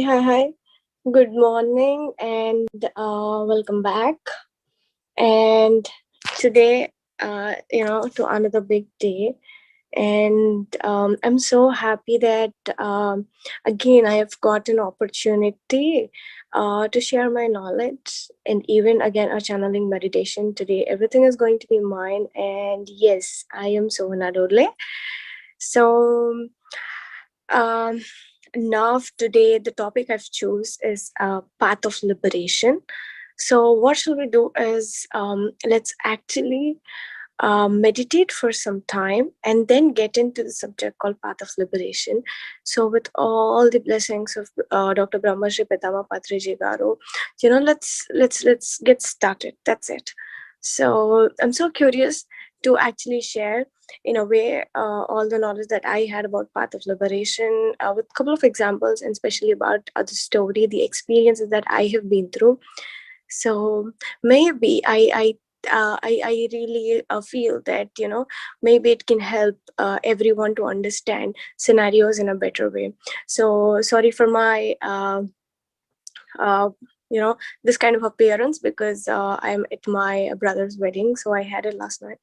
Hi. Good morning and welcome back. And today, to another big day. And I'm so happy that again I have got an opportunity to share my knowledge and even again a channeling meditation today. Everything is going to be mine. And yes, I am Sohana Dodle. So um, now today the topic I've choose is Path of Liberation. So what shall we do is let's actually meditate for some time and then get into the subject called Path of Liberation. So with all the blessings of Dr. Brahmarshi Pitamaha Patriji Garu, let's get started. That's it. So I'm so curious to actually share in a way all the knowledge that I had about Path of Liberation with a couple of examples, and especially about the story, the experiences that I have been through. So maybe I really feel that maybe it can help everyone to understand scenarios in a better way. So sorry for my uh, this kind of appearance, because I'm at my brother's wedding, so I had it last night.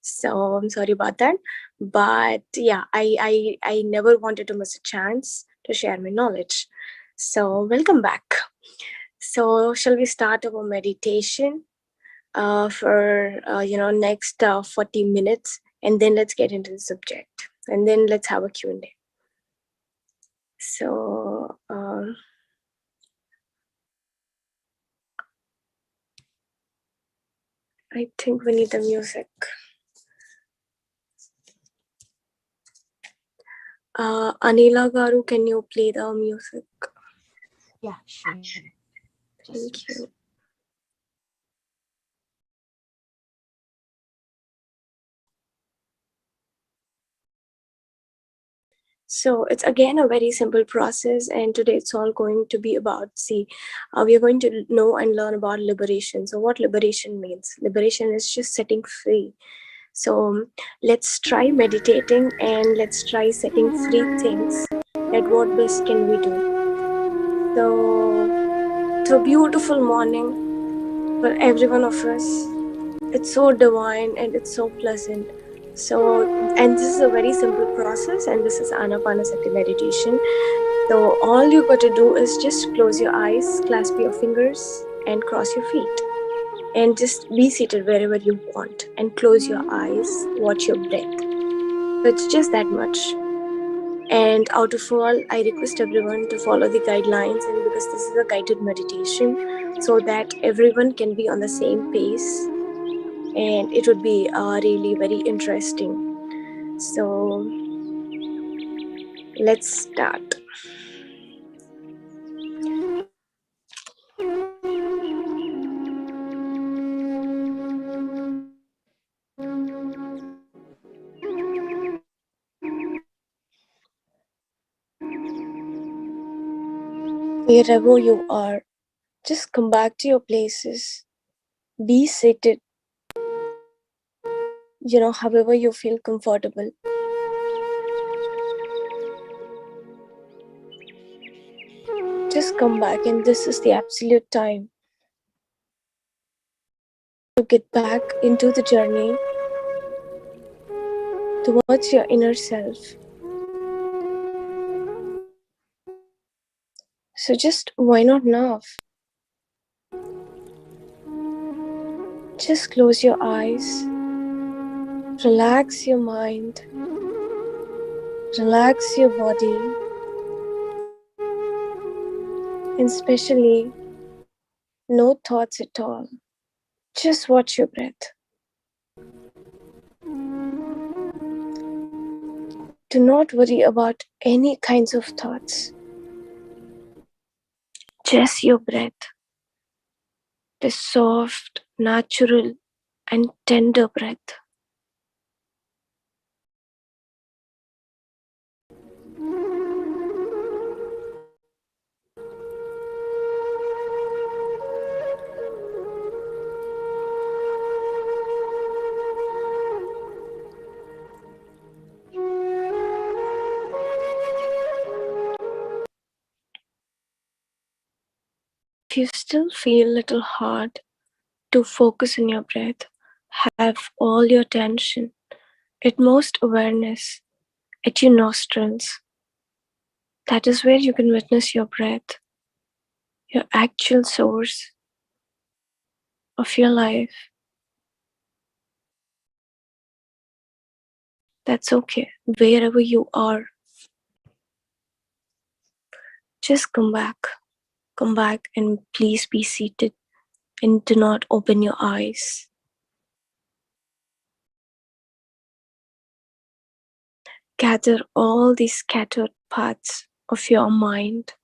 So I'm sorry about that. But yeah, I never wanted to miss a chance to share my knowledge. So welcome back. So shall we start our meditation for next 40 minutes, and then let's get into the subject, and then let's have a Q&A. So I think we need the music. Anila Garu, can you play the music? Yeah, sure. Thank you. So it's again a very simple process, and today it's all going to be about, we are going to know and learn about liberation. So what liberation means? Liberation is just setting free. So let's try meditating and let's try setting free things. That what best can we do? So it's a beautiful morning for every one of us. It's so divine and it's so pleasant. So, and this is a very simple process, and this is Anapanasati meditation. So all you got to do is just close your eyes, clasp your fingers, and cross your feet. And just be seated wherever you want, and close your eyes, watch your breath. So it's just that much. And out of all, I request everyone to follow the guidelines, and because this is a guided meditation, so that everyone can be on the same pace, and it would be really very interesting. So let's start. Wherever you are, just come back to your places. Be seated, however you feel comfortable. Just come back, and this is the absolute time to get back into the journey towards your inner self. So just why not now? Just close your eyes, relax your mind, relax your body, and especially no thoughts at all. Just watch your breath. Do not worry about any kinds of thoughts. Just your breath. The soft, natural, and tender breath. If you still feel a little hard to focus on your breath, have all your attention, utmost awareness at your nostrils. That is where you can witness your breath, your actual source of your life. That's okay, wherever you are. Just come back, and please be seated and do not open your eyes. Gather all these scattered parts of your mind.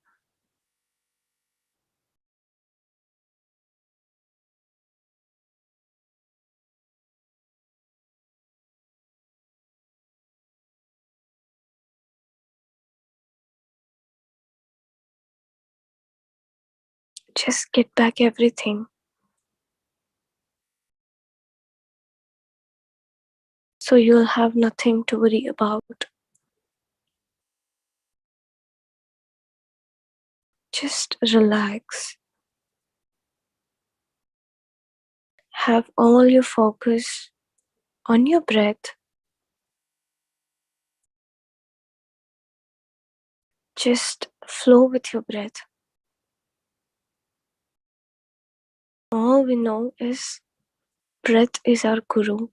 Just get back everything. So you'll have nothing to worry about. Just relax. Have all your focus on your breath. Just flow with your breath. All we know is breath is our guru.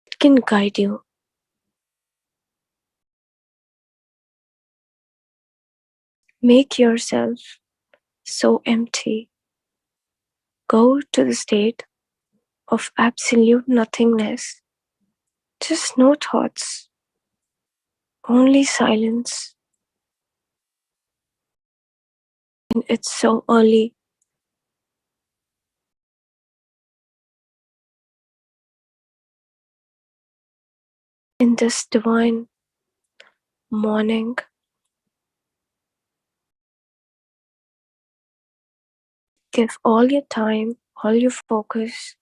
It can guide you. Make yourself so empty. Go to the state of absolute nothingness. Just no thoughts, only silence. And it's so early. In this divine morning, give all your time, all your focus,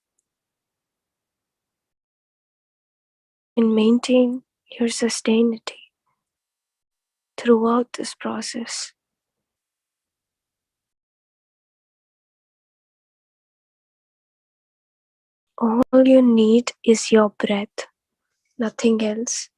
and maintain your sustainability throughout this process. All you need is your breath, nothing else.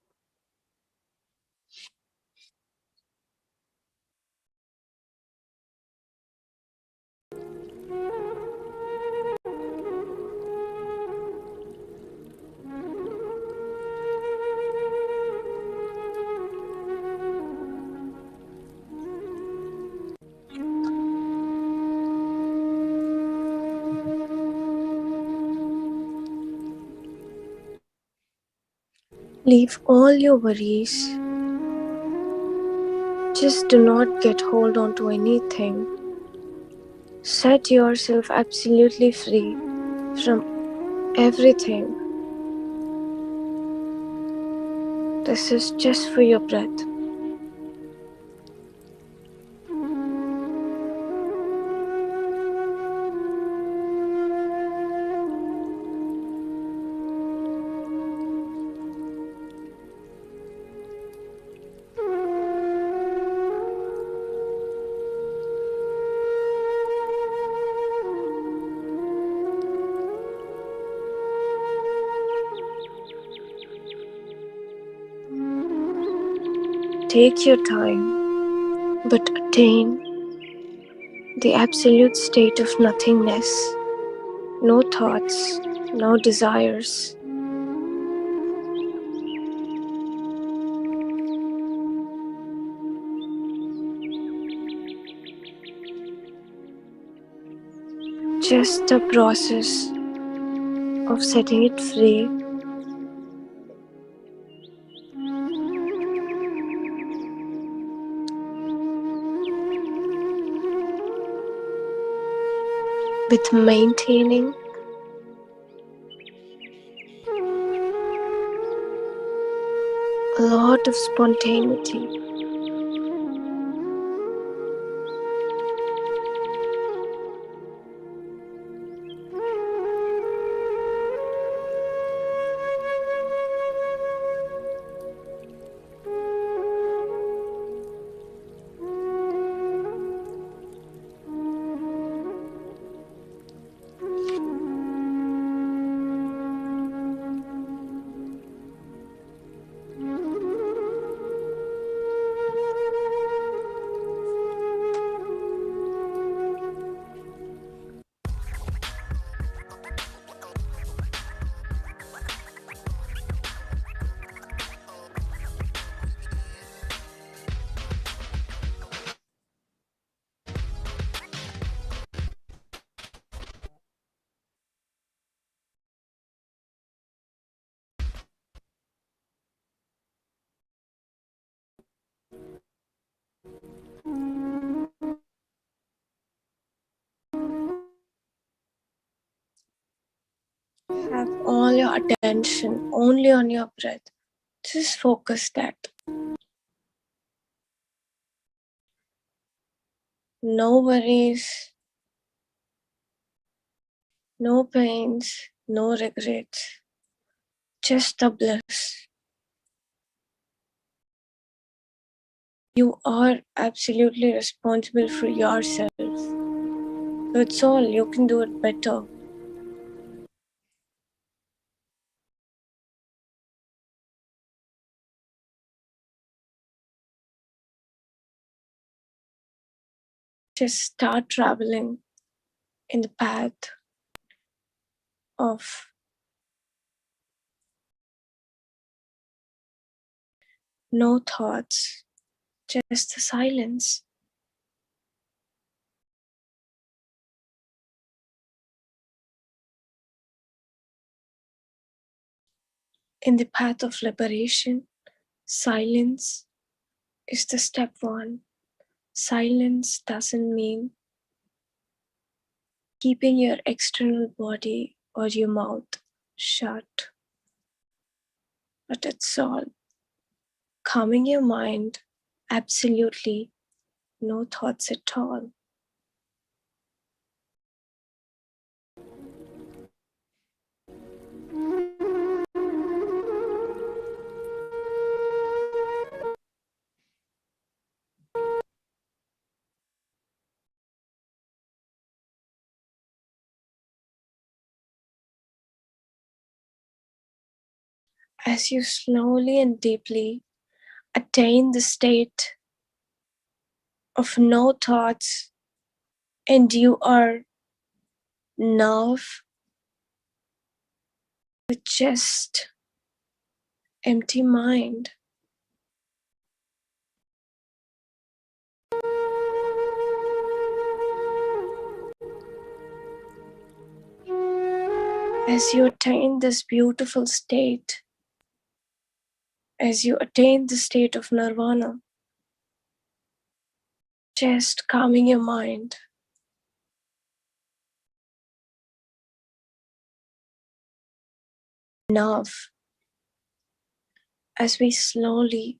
Leave all your worries. Just do not get hold on to anything. Set yourself absolutely free from everything. This is just for your breath. Take your time, but attain the absolute state of nothingness. No thoughts, no desires. Just the process of setting it free. With maintaining a lot of spontaneity. Have all your attention only on your breath. Just focus that. No worries, no pains, no regrets. Just the bliss. You are absolutely responsible for yourself. That's all. You can do it better. Just start traveling in the path of no thoughts, just the silence. In the path of liberation, silence is the step one. Silence doesn't mean keeping your external body or your mouth shut, but it's all calming your mind, absolutely no thoughts at all. As you slowly and deeply attain the state of no thoughts and you are numb with just empty mind, as you attain this beautiful state, as you attain the state of nirvana, just calming your mind, nerve, as we slowly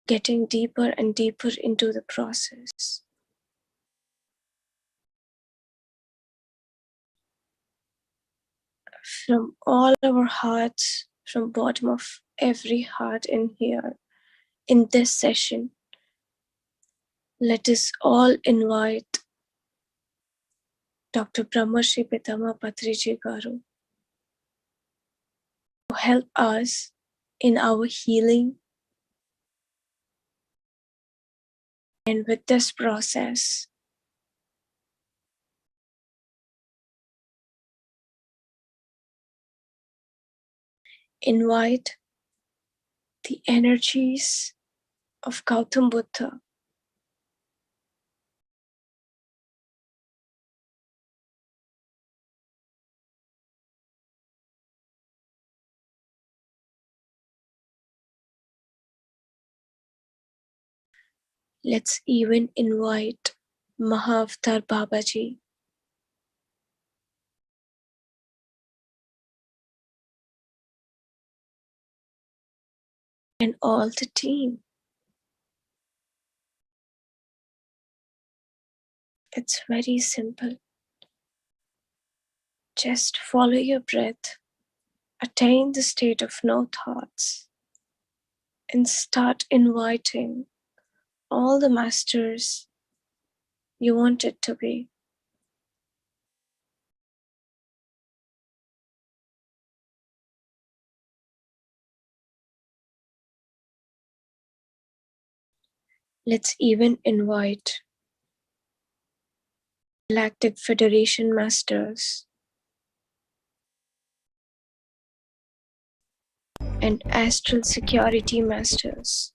getting deeper and deeper into the process. From all our hearts, from bottom of every heart in here, in this session, let us all invite Dr. Brahmarshi Pitamaha Patriji Garu to help us in our healing. And with this process, invite the energies of Gautam Buddha, let's even invite Mahavatar Babaji and all the team. It's very simple. Just follow your breath, attain the state of no thoughts, and start inviting all the masters you want it to be. Let's even invite Galactic Federation Masters and Astral Security Masters.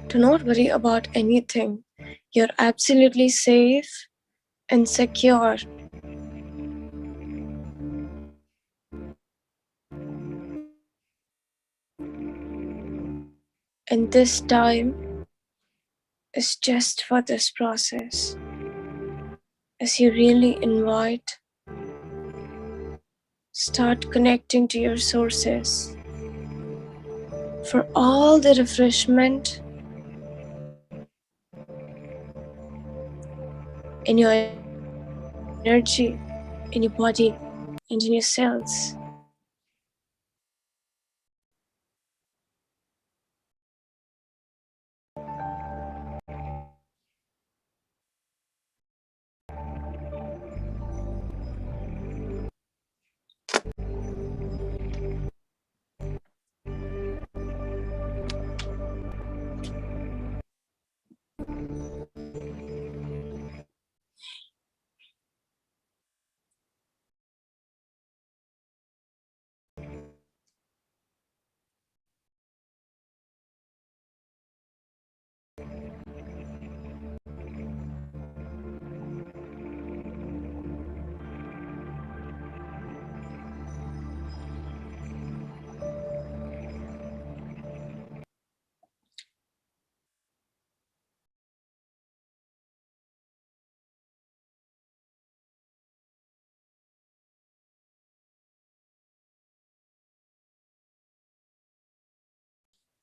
Do not worry about anything. You're absolutely safe and secure. And this time is just for this process. As you really invite, start connecting to your sources for all the refreshment in your energy, in your body, and in your cells.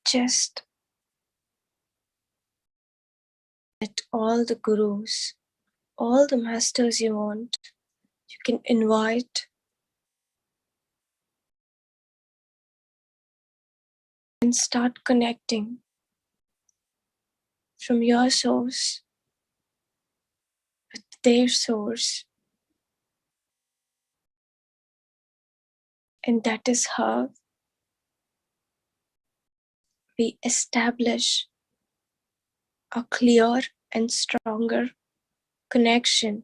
Just let all the gurus, all the masters you want, you can invite and start connecting from your source with their source. And that is how we establish a clear and stronger connection.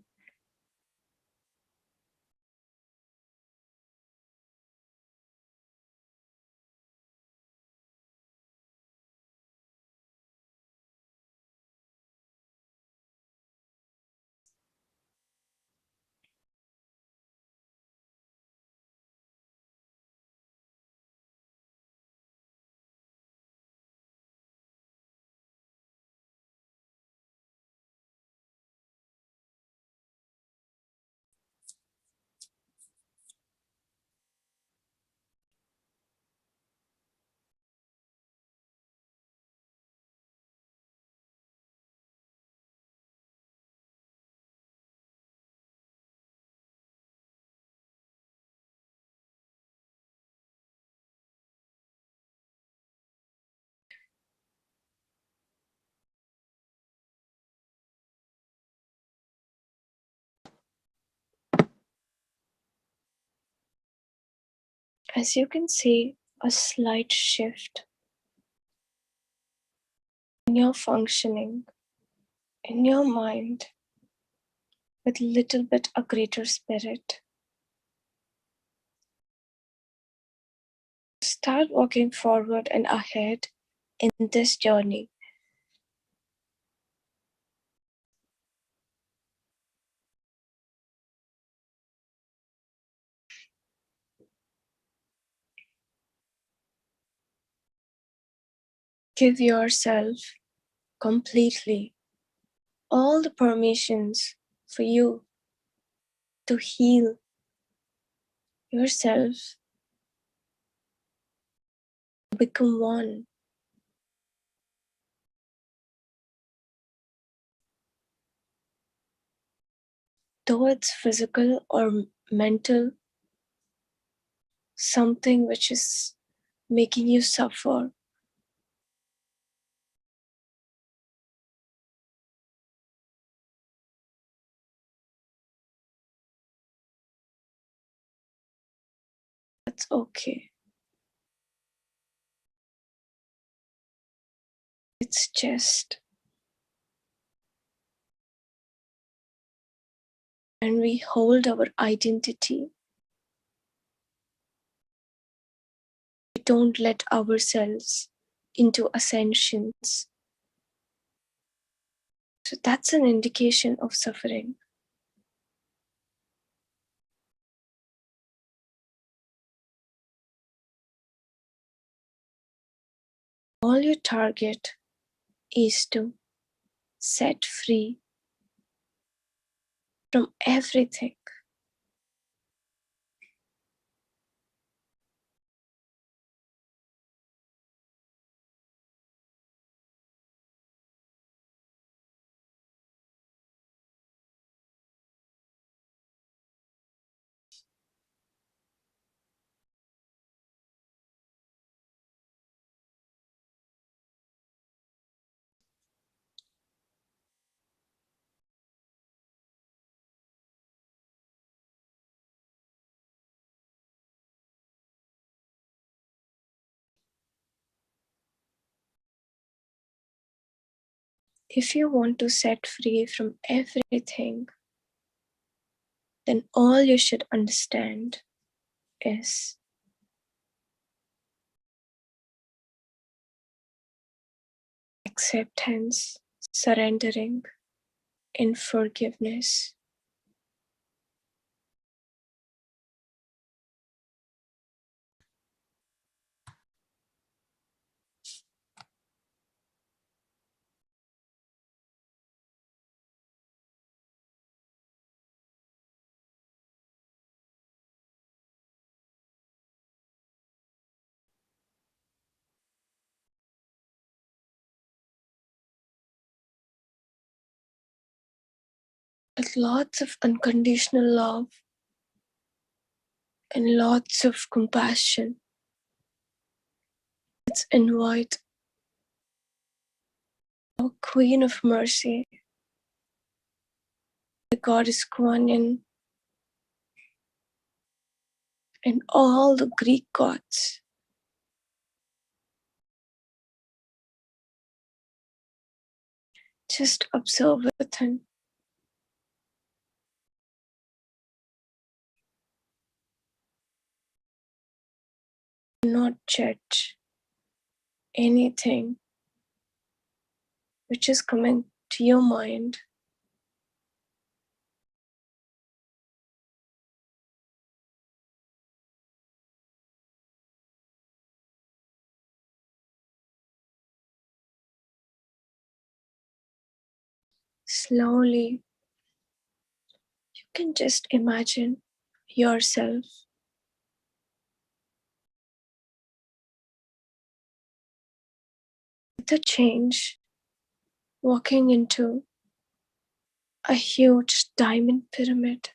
As you can see, a slight shift in your functioning, in your mind, with little bit a greater spirit. Start walking forward and ahead in this journey. Give yourself completely all the permissions for you to heal yourself, become one. Though it's physical or mental, something which is making you suffer, that's okay. It's just, and we hold our identity. We don't let ourselves into ascensions. So that's an indication of suffering. All your target is to set free from everything. If you want to set free from everything, then all you should understand is acceptance, surrendering, and forgiveness. With lots of unconditional love and lots of compassion, let's invite our Queen of Mercy, the Goddess Kuan Yin, and all the Greek gods. Just observe within. Do not judge anything which is coming to your mind. Slowly, you can just imagine yourself with a change walking into a huge diamond pyramid.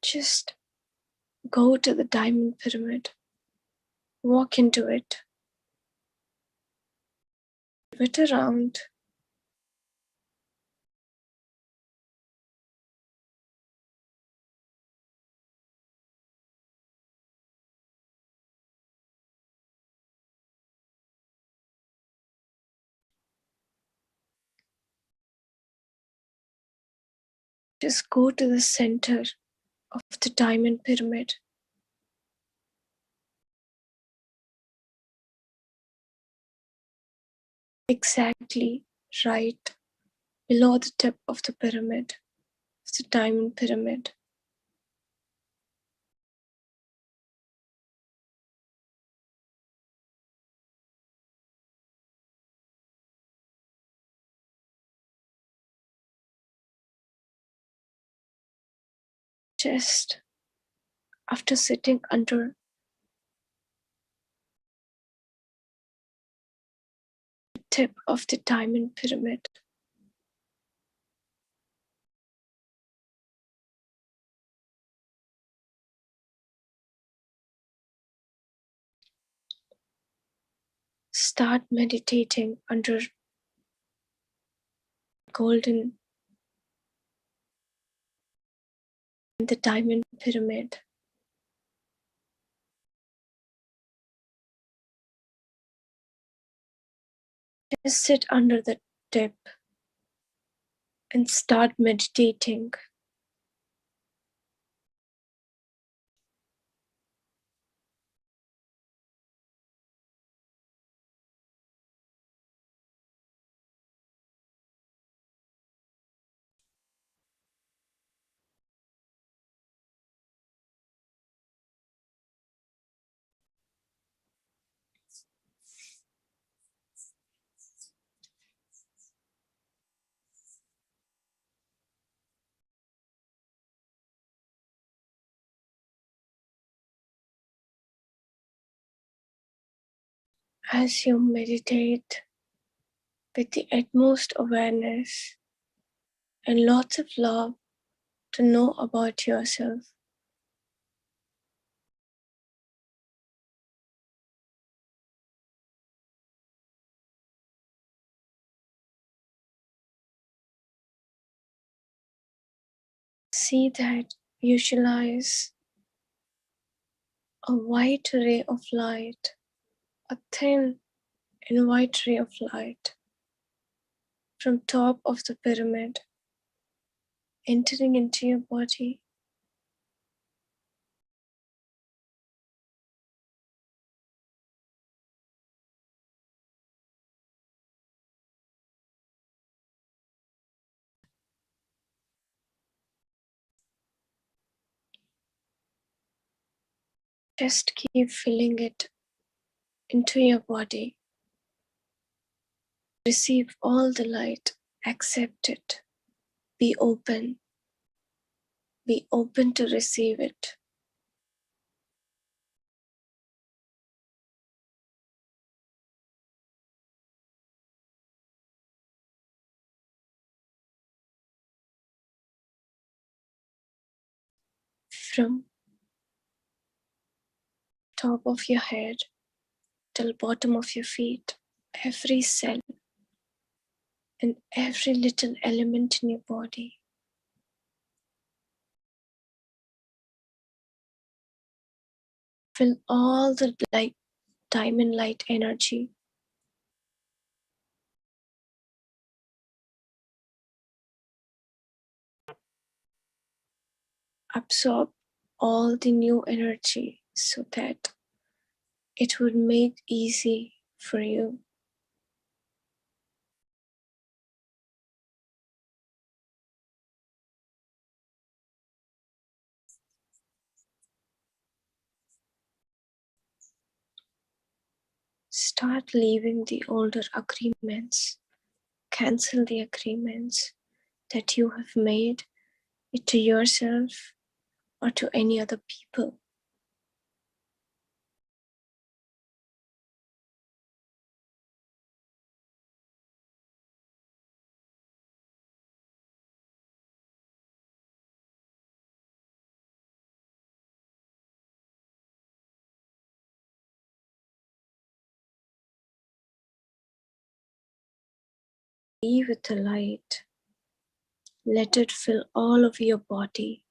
Just go to the diamond pyramid, walk into it, move it around, just go to the center of the diamond pyramid. Exactly right below the tip of the pyramid, of the diamond pyramid. Just after sitting under the tip of the diamond pyramid, start meditating under golden the diamond pyramid. Just sit under the tip and start meditating. as you meditate with the utmost awareness and lots of love to know about yourself. See that, visualize a white ray of light, a thin and white ray of light from top of the pyramid entering into your body. Just keep filling it into your body. Receive all the light, accept it, be open to receive it. From top of your head till bottom of your feet, every cell and every little element in your body. Feel all the light, diamond light energy. Absorb all the new energy so that it would make easy for you. Start leaving the older agreements. Cancel the agreements that you have made to yourself or to any other people. Be with the light. Let it fill all of your body,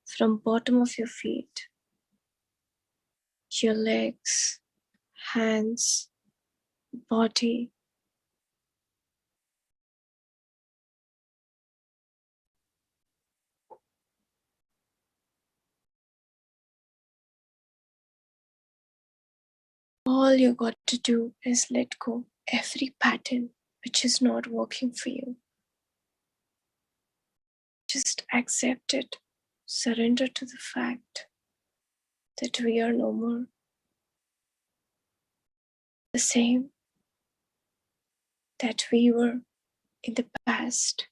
from bottom of your feet, your legs, hands, body. All you got to do is let go every pattern which is not working for you. Just accept it. Surrender to the fact that we are no more the same that we were in the past.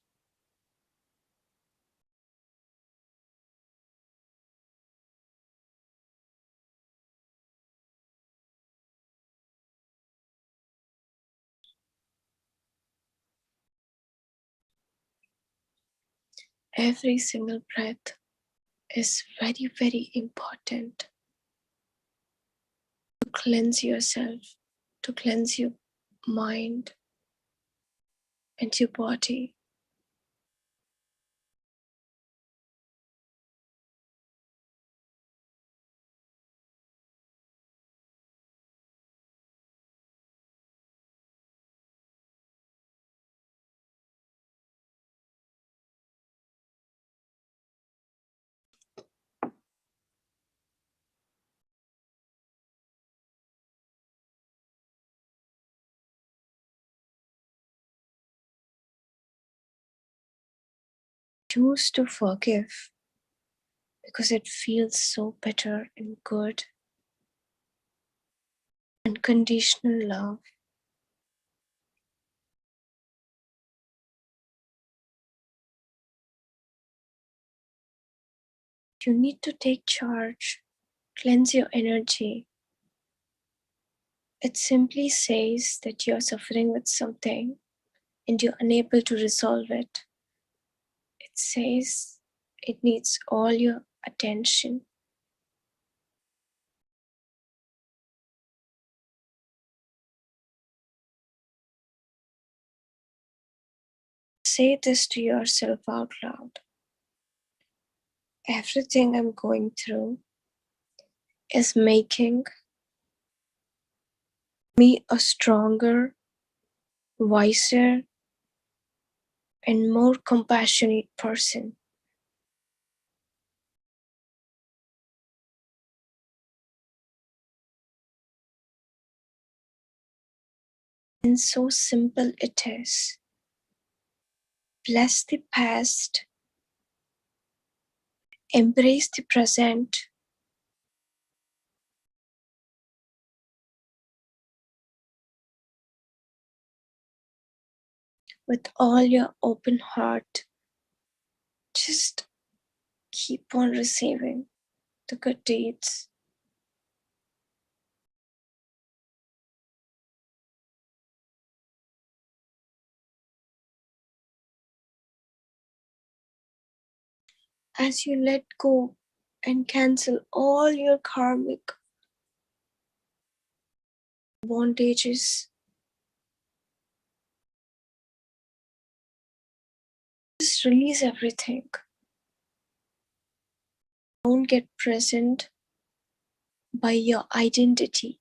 Every single breath is very, very important to cleanse yourself, to cleanse your mind and your body. Choose to forgive because it feels so better and good. Unconditional love. You need to take charge, cleanse your energy, It simply says that you're suffering with something and you're unable to resolve it. It says it needs all your attention. Say this to yourself out loud. Everything I'm going through is making me a stronger, wiser, and more compassionate person. And so simple it is. Bless the past, embrace the present, with all your open heart. Just keep on receiving the good deeds. As you let go and cancel all your karmic bondages, just release everything. Don't get present by your identity.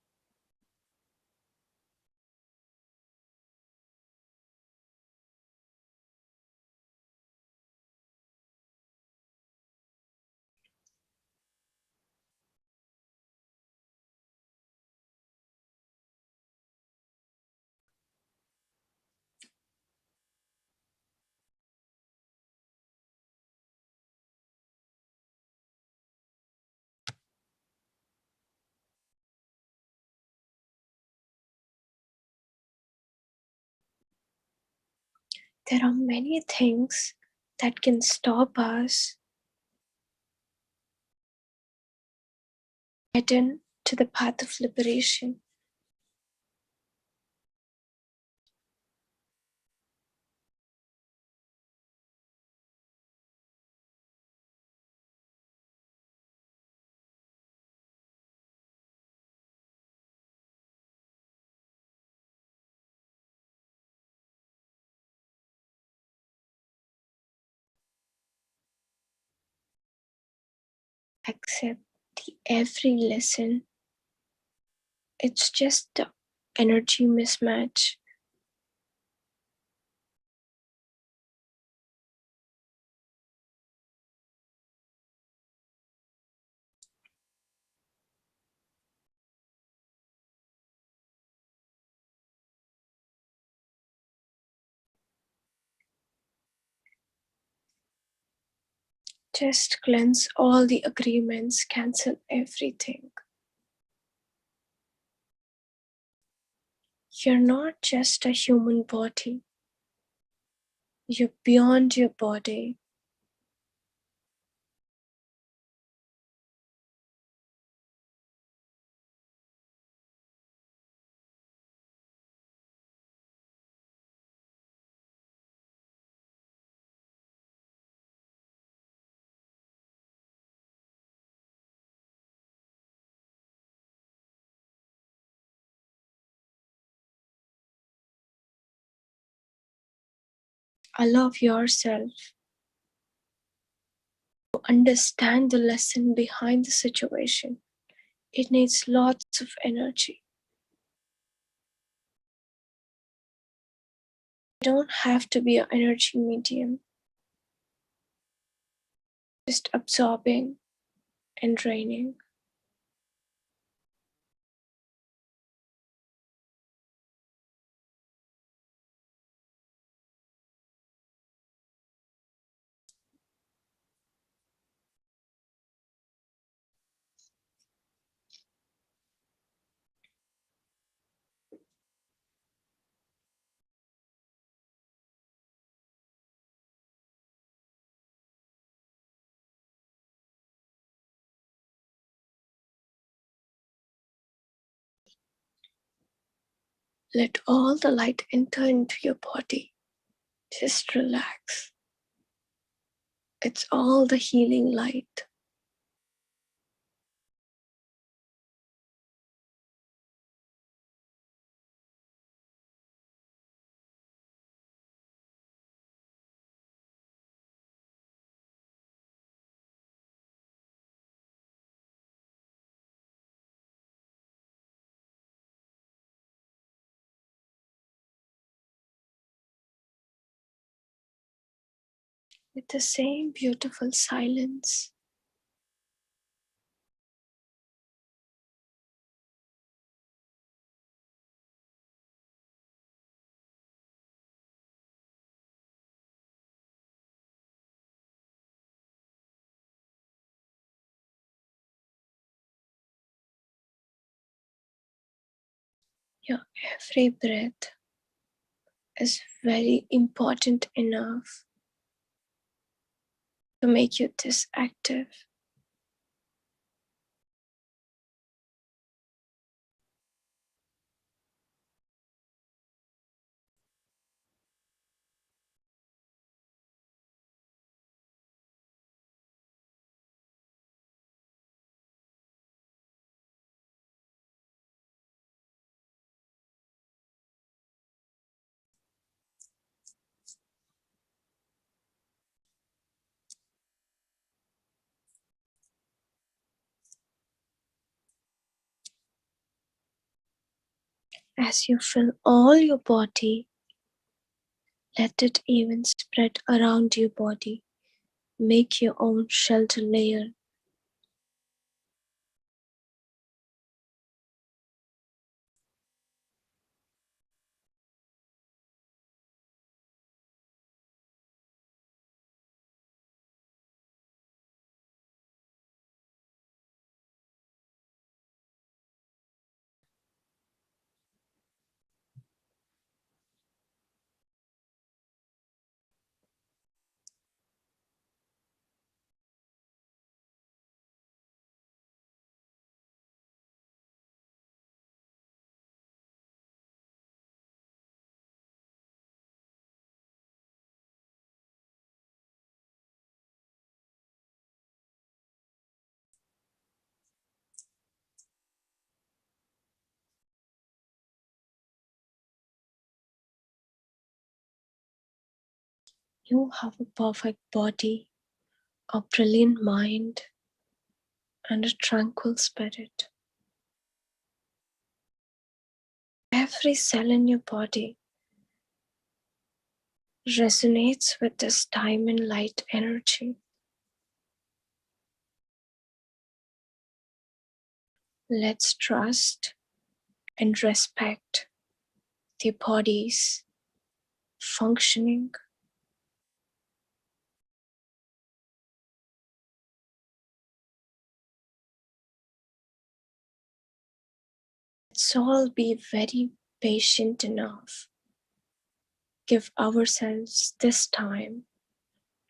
There are many things that can stop us getting to the path of liberation. Accept the every lesson. It's just the energy mismatch. Just cleanse all the agreements, cancel everything. You're not just a human body. You're beyond your body. Allow yourself to understand the lesson behind the situation. It needs lots of energy. You don't have to be an energy medium, just absorbing and draining. Let all the light enter into your body. Just relax. It's all the healing light. With the same beautiful silence, your every breath is very important enough to make you this active. As you fill all your body, let it even spread around your body. Make your own shelter layer. You have a perfect body, a brilliant mind, and a tranquil spirit. Every cell in your body resonates with this diamond light energy. Let's trust and respect the body's functioning. Let's all be very patient enough. Give ourselves this time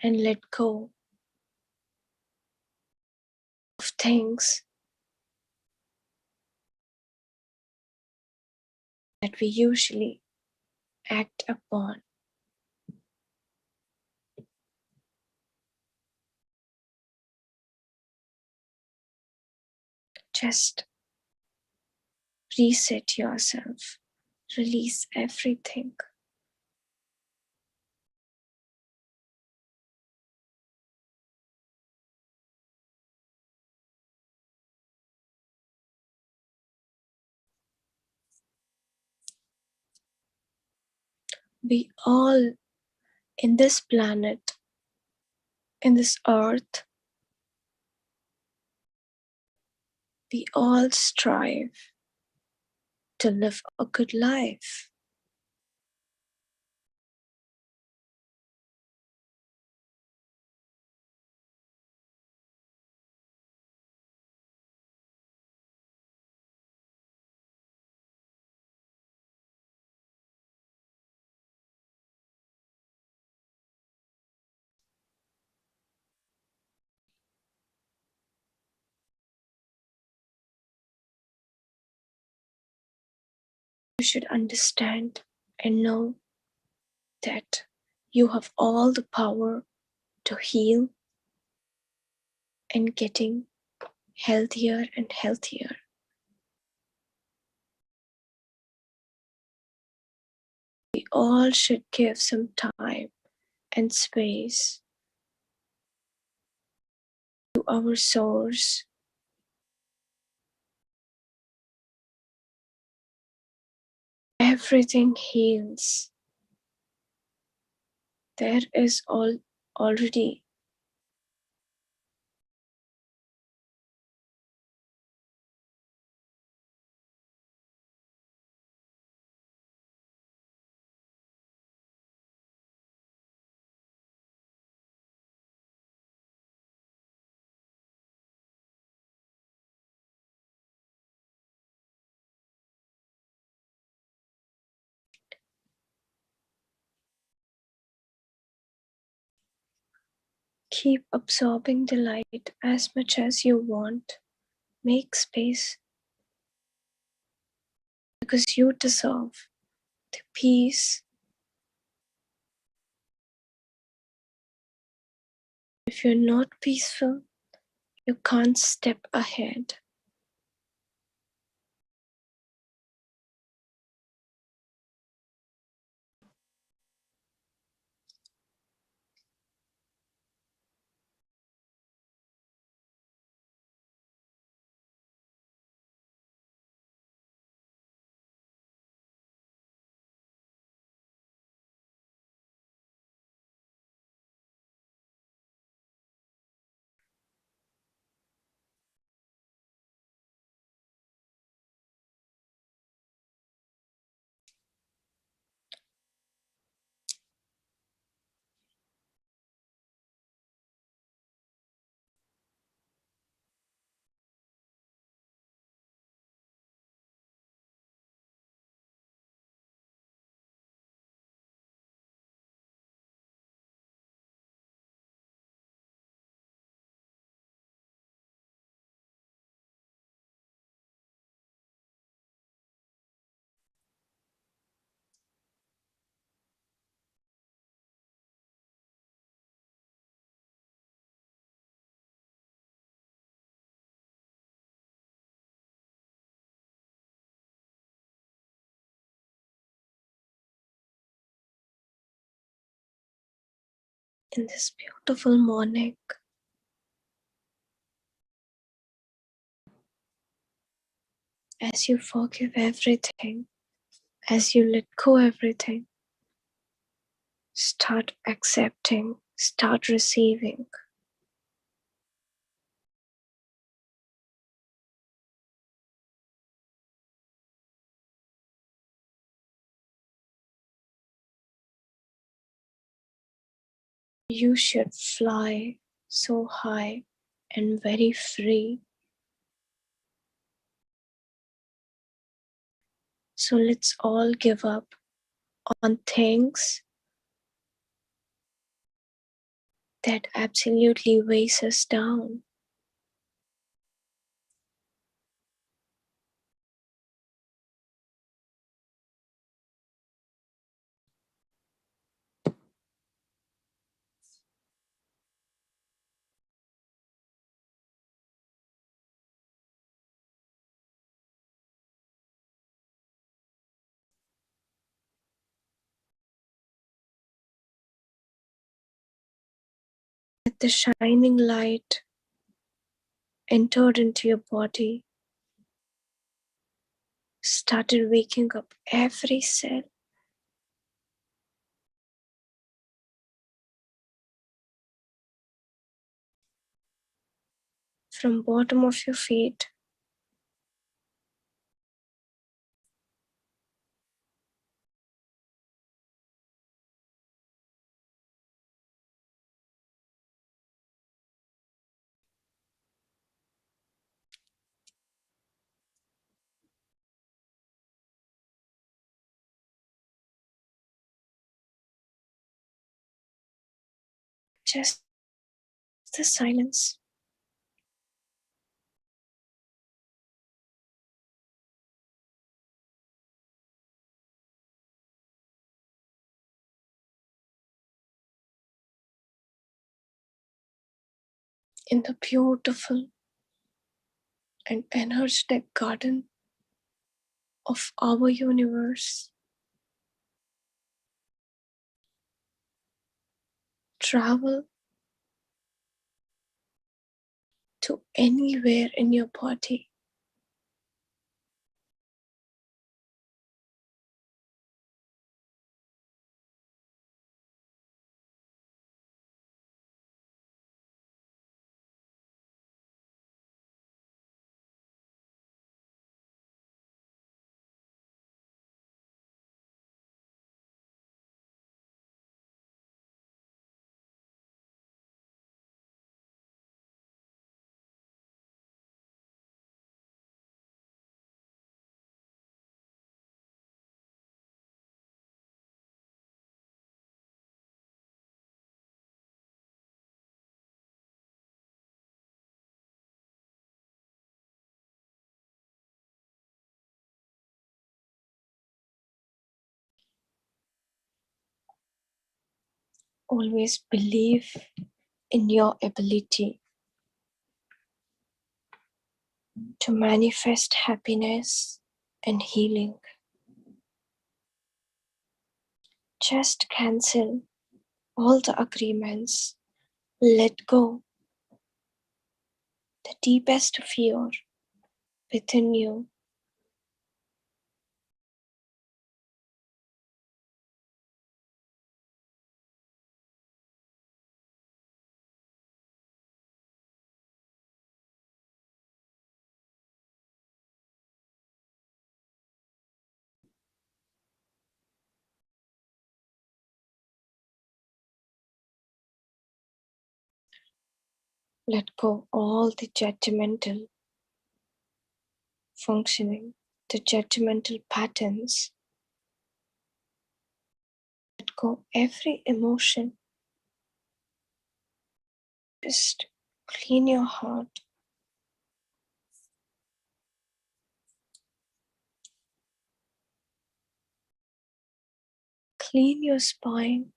and let go of things that we usually act upon. Just reset yourself, release everything. We all in this planet, in this earth, we all strive to live a good life. You should understand and know that you have all the power to heal and getting healthier and healthier. We all should give some time and space to our source. Everything heals. There is already keep absorbing the light as much as you want. Make space because you deserve the peace. If you're not peaceful, you can't step ahead. In this beautiful morning, as you forgive everything, as you let go everything, start accepting, start receiving. You should fly so high and very free. So let's all give up on things that absolutely weighs us down. Let the shining light entered into your body, started waking up every cell. From bottom of your feet just the silence. in the beautiful and energetic garden of our universe. Travel to anywhere in your body. Always believe in your ability to manifest happiness and healing. Just cancel all the agreements. Let go the deepest fear within you. Let go all the judgmental functioning, the judgmental patterns. Let go every emotion. Just clean your heart. Clean your spine.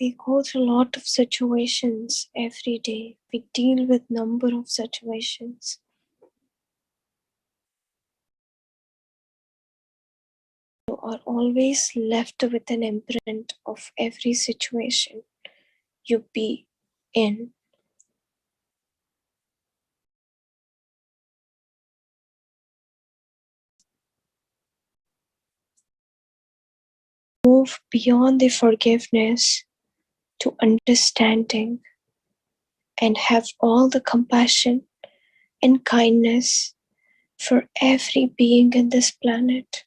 We go through a lot of situations every day. We deal with number of situations. You are always left with an imprint of every situation you be in. Move beyond the forgiveness to understanding and have all the compassion and kindness for every being in this planet.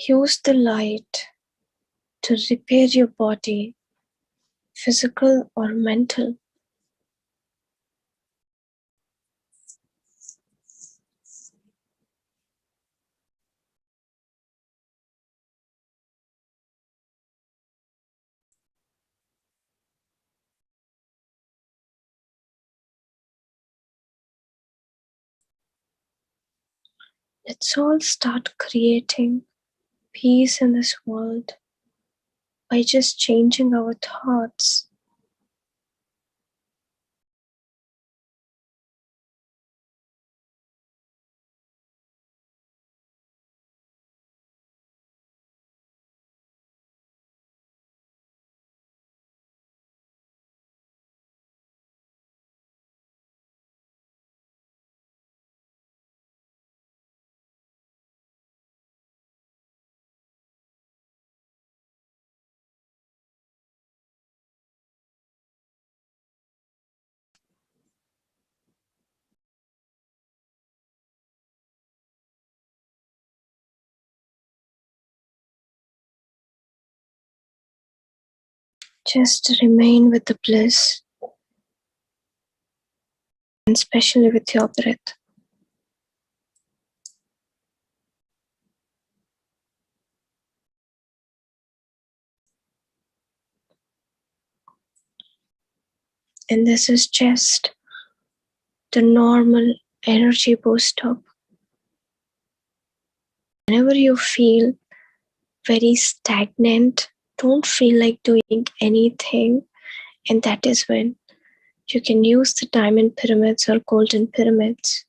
Use the light to repair your body, physical or mental. Let's all start creating peace in this world by just changing our thoughts. Just remain with the bliss, and especially with your breath. And this is just the normal energy boost up. Whenever you feel very stagnant, don't feel like doing anything, and that is when you can use the diamond pyramids or golden pyramids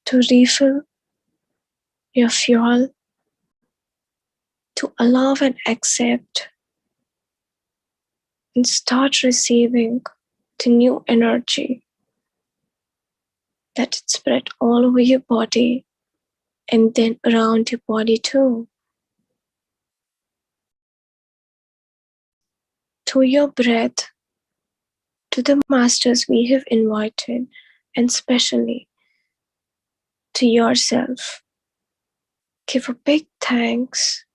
to refill your fuel, to allow and accept and start receiving the new energy that it spread all over your body and then around your body too. To your breath, to the masters we have invited, and especially to yourself. Give a big thanks.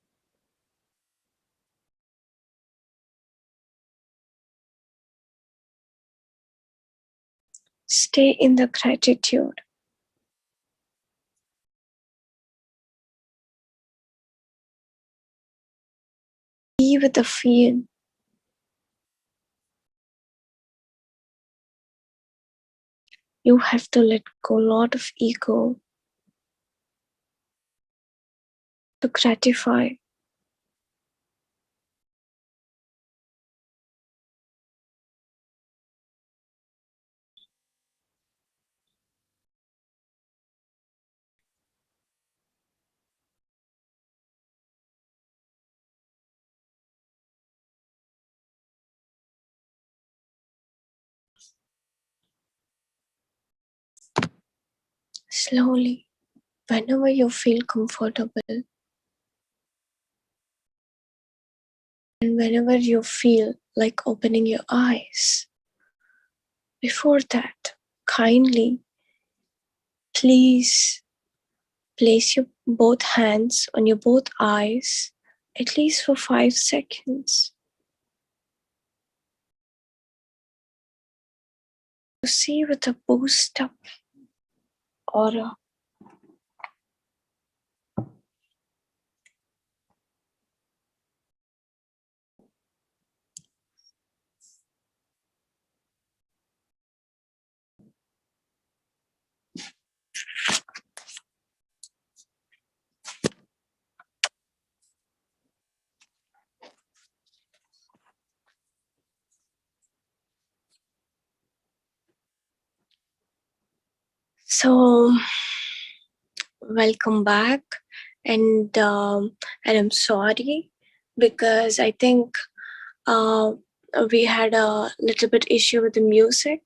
Stay in the gratitude. Be with the feel. You have to let go a lot of ego to gratify. Slowly, whenever you feel comfortable, and whenever you feel like opening your eyes. Before that, kindly, please place your both hands on your both eyes at least for 5 seconds. To see with a boost up aura. So, welcome back, and I'm sorry because I think we had a little bit issue with the music,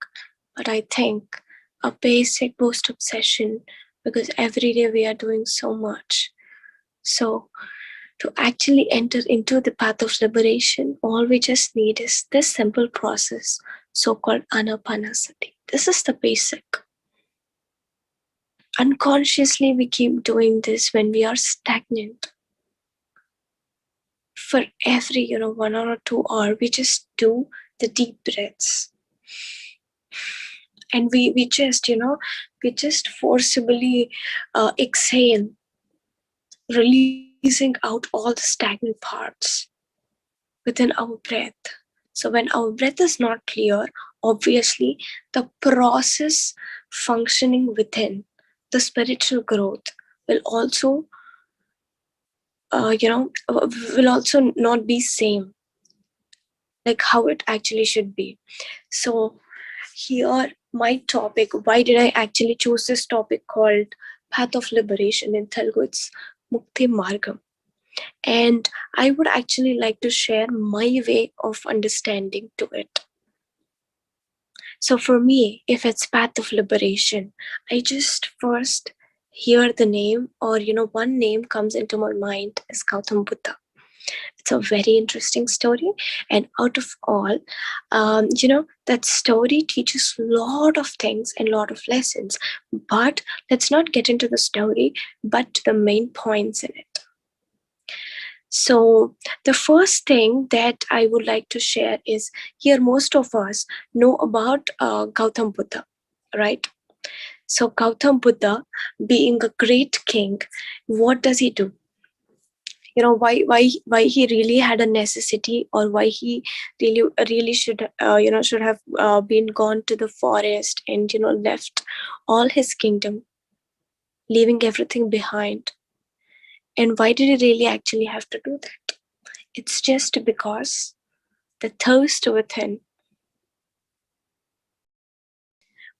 but I think a basic boost up session, because every day we are doing so much. So to actually enter into the path of liberation, all we just need is this simple process, so-called anapanasati. This is the basic. Unconsciously, we keep doing this when we are stagnant. For every 1 hour or 2 hour, we just do the deep breaths, and we just forcibly exhale, releasing out all the stagnant parts within our breath. So when our breath is not clear, obviously the process functioning within the spiritual growth will also will also not be same like how it actually should be. So here my topic, why did I actually choose this topic called Path of Liberation? In Telugu it's Mukti Margam. And I would actually like to share my way of understanding to it. So for me, if it's Path of Liberation, I just first hear the name, or one name comes into my mind is Gautam Buddha. It's a very interesting story, and out of all, that story teaches a lot of things and a lot of lessons. But let's not get into the story, but to the main points in it. So the first thing that I would like to share is, here most of us know about Gautam Buddha, right? So Gautam Buddha, being a great king, what does he do? Why he really had a necessity, or why he really should should have been gone to the forest and left all his kingdom, leaving everything behind. And why did he really actually have to do that? It's just because the thirst within.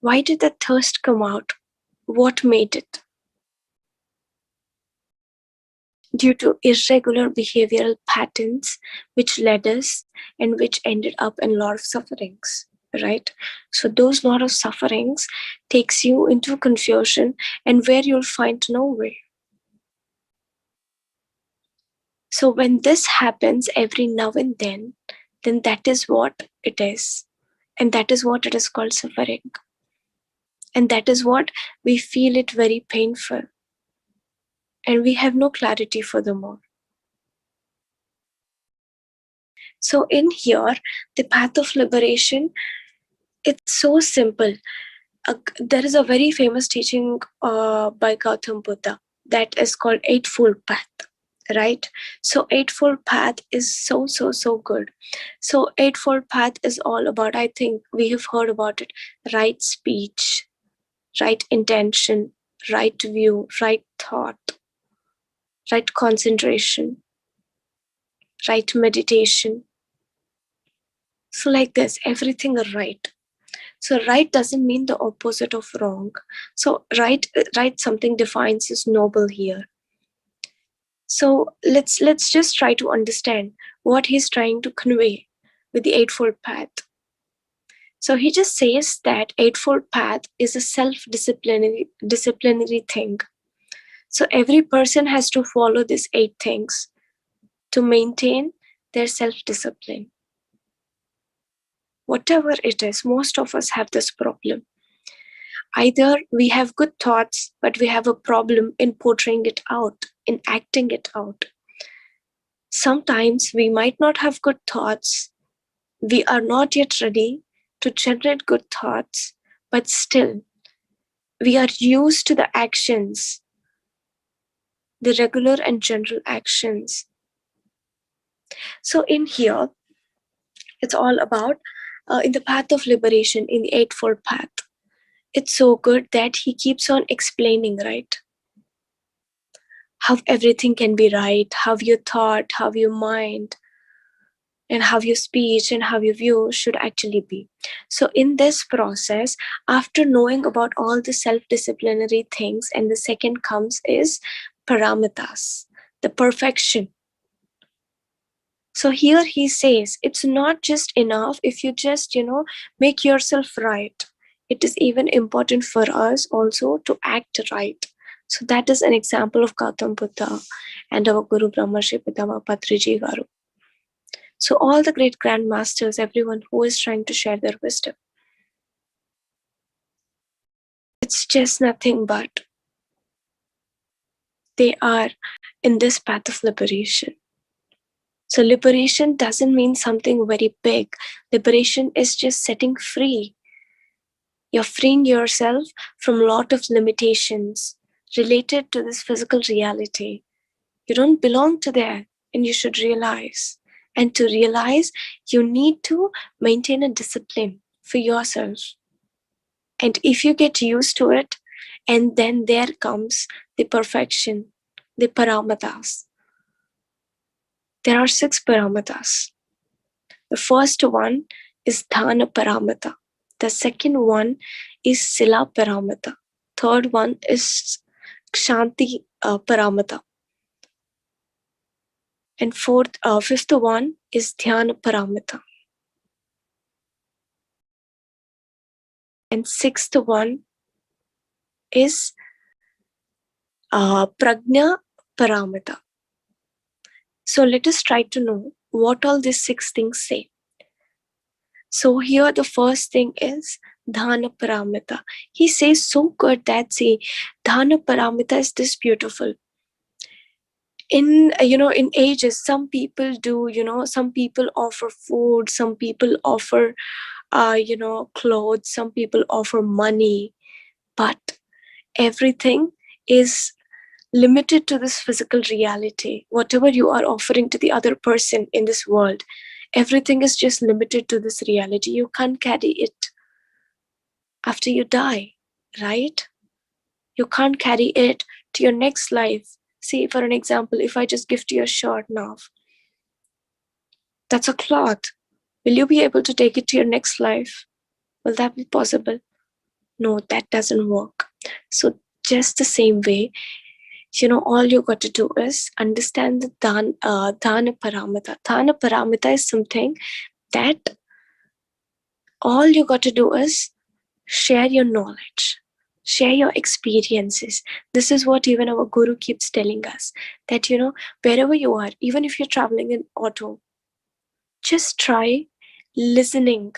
Why did the thirst come out? What made it? Due to irregular behavioral patterns which led us and which ended up in a lot of sufferings, right? So those lot of sufferings takes you into confusion, and where you'll find no way. So when this happens every now and then that is what it is. And that is what it is called suffering. And that is what we feel it very painful. And we have no clarity furthermore. So in here, the path of liberation, it's so simple. There is a very famous teaching by Gautam Buddha that is called Eightfold Path, right? So Eightfold Path is so good. So Eightfold Path is all about, I think we have heard about it, right speech, right intention, right view, right thought, right concentration, right meditation. So like this, everything right. So right doesn't mean the opposite of wrong. So right something defines as noble here. So let's just try to understand what he's trying to convey with the Eightfold Path. So he just says that Eightfold Path is a disciplinary thing. So every person has to follow these 8 things to maintain their self-discipline. Whatever it is, most of us have this problem. Either we have good thoughts, but we have a problem in portraying it out, in acting it out. Sometimes we might not have good thoughts. We are not yet ready to generate good thoughts, but still, we are used to the actions, the regular and general actions. So in here, it's all about in the path of liberation, in the Eightfold Path. It's so good that he keeps on explaining, right? How everything can be right, how your thought, how your mind, and how your speech and how your view should actually be. So in this process, after knowing about all the self-disciplinary things, and the second comes is paramitas, the perfection. So here he says, it's not just enough if you just, make yourself right. It is even important for us also to act right. So that is an example of Gautam Buddha and our Guru Brahmarshi Pitamaha Patriji Garu. So all the great grandmasters, everyone who is trying to share their wisdom, it's just nothing but they are in this path of liberation. So liberation doesn't mean something very big. Liberation is just setting free. You're freeing yourself from a lot of limitations related to this physical reality. You don't belong to there, and you should realize. And to realize, you need to maintain a discipline for yourself. And if you get used to it, and then there comes the perfection, the paramitas. There are 6 paramitas. The first one is Dhyana Paramita. The second one is Sila Paramita. Third one is Kshanti Paramita. And fifth one is Dhyana Paramita. And sixth one is Prajna Paramita. So let us try to know what all these 6 things say. So here the first thing is Dhyana Paramita. He says so good that, see, Dhyana Paramita is this beautiful. in in ages, some people do, some people offer food, some people offer clothes, some people offer money, but everything is limited to this physical reality. Whatever you are offering to the other person in this world, everything is just limited to this reality. You can't carry it after you die, right? You can't carry it to your next life. See, for an example, if I just gift you a shirt now, that's a cloth. Will you be able to take it to your next life? Will that be possible? No, that doesn't work. So just the same way, all you got to do is understand the Dhyana Paramita. Dhyana Paramita is something that all you got to do is share your knowledge, share your experiences. This is what even our guru keeps telling us, that wherever you are, even if you're traveling in auto, just try listening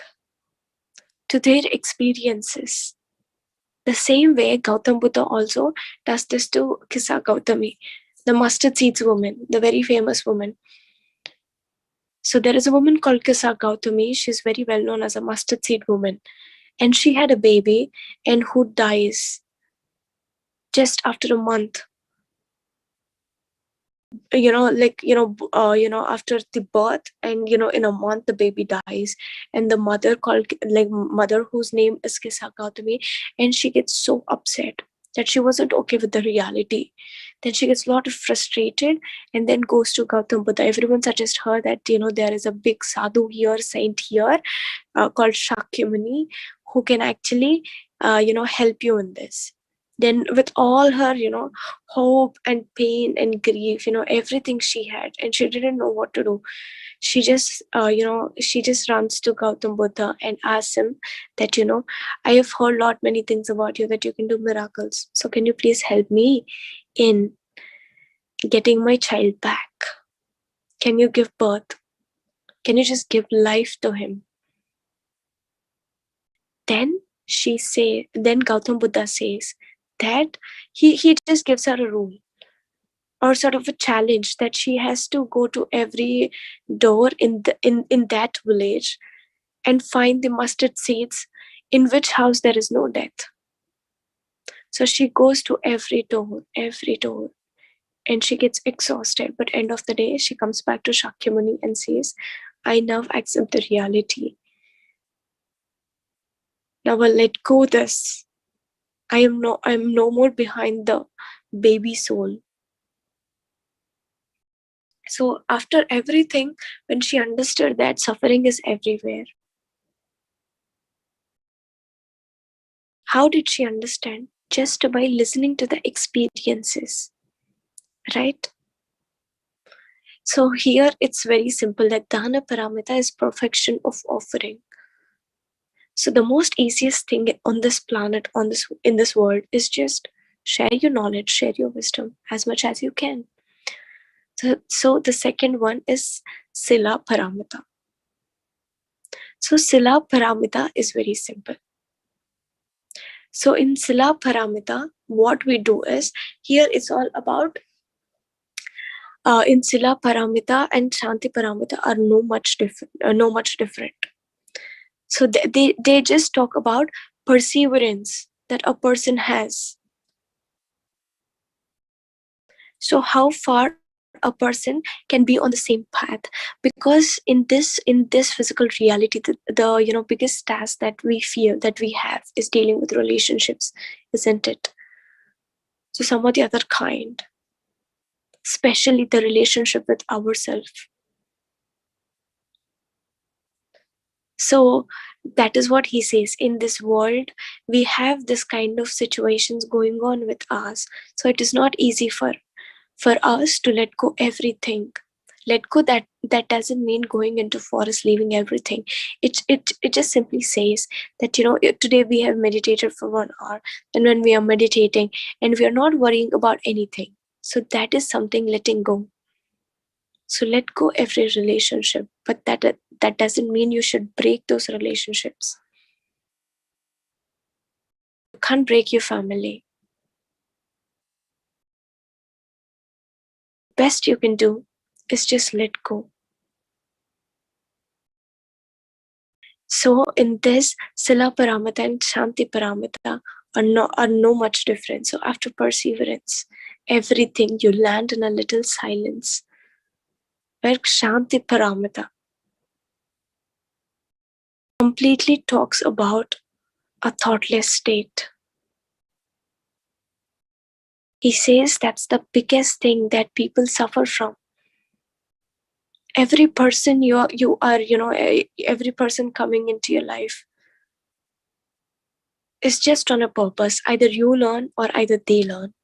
to their experiences. The same way Gautam Buddha also does this to Kisa Gautami, the mustard seeds woman, the very famous woman. So there is a woman called Kisa Gautami. She's very well known as a mustard seed woman. And she had a baby and who dies just after a month. After the birth, and in a month the baby dies, and the mother called, like, mother whose name is Kisa Gautami, and she gets so upset that she wasn't okay with the reality. Then she gets a lot of frustrated and then goes to Gautam Buddha. Everyone suggests her that there is a big sadhu here, saint here, called Shakyamuni, who can actually help you in this. Then with all her hope and pain and grief, everything she had, and she didn't know what to do, she just runs to Gautam Buddha and asks him that I have heard lot many things about you, that you can do miracles, so can you please help me in getting my child back? Can you give birth? Can you just give life to him? Then Gautam Buddha says that he just gives her a rule, or sort of a challenge, that she has to go to every door in that village and find the mustard seeds in which house there is no death. So she goes to every door, and she gets exhausted, but end of the day she comes back to Shakyamuni and says, I now accept the reality. Now I'll let go this. I'm no more behind the baby soul. So after everything, when she understood that suffering is everywhere, how did she understand? Just by listening to the experiences, right? So here it's very simple, that Dhyana Paramita is perfection of offering. So the most easiest thing on this planet, in this world, is just share your knowledge, share your wisdom as much as you can. So the second one is Sila Paramita. So Sila Paramita is very simple. So in Sila Paramita, what we do is, here it's all about, in Sila Paramita and Shanti Paramita are no much different. So they just talk about perseverance that a person has. So how far a person can be on the same path, because in this physical reality, the biggest task that we feel that we have is dealing with relationships, isn't it? So some of the other kind, especially the relationship with ourselves. So that is what he says. In this world, we have this kind of situations going on with us. So it is not easy for us to let go everything. Let go, that doesn't mean going into forest, leaving everything. It just simply says that today we have meditated for 1 hour, and when we are meditating and we are not worrying about anything, so that is something letting go. So let go every relationship, but that doesn't mean you should break those relationships. You can't break your family. best you can do is just let go. So in this, Sila Paramita and Shanti Paramita are no much different. So after perseverance, everything you land in a little silence, where Shanti Paramita completely talks about a thoughtless state. He says that's the biggest thing that people suffer from. Every person every person coming into your life is just on a purpose. Either you learn or either they learn.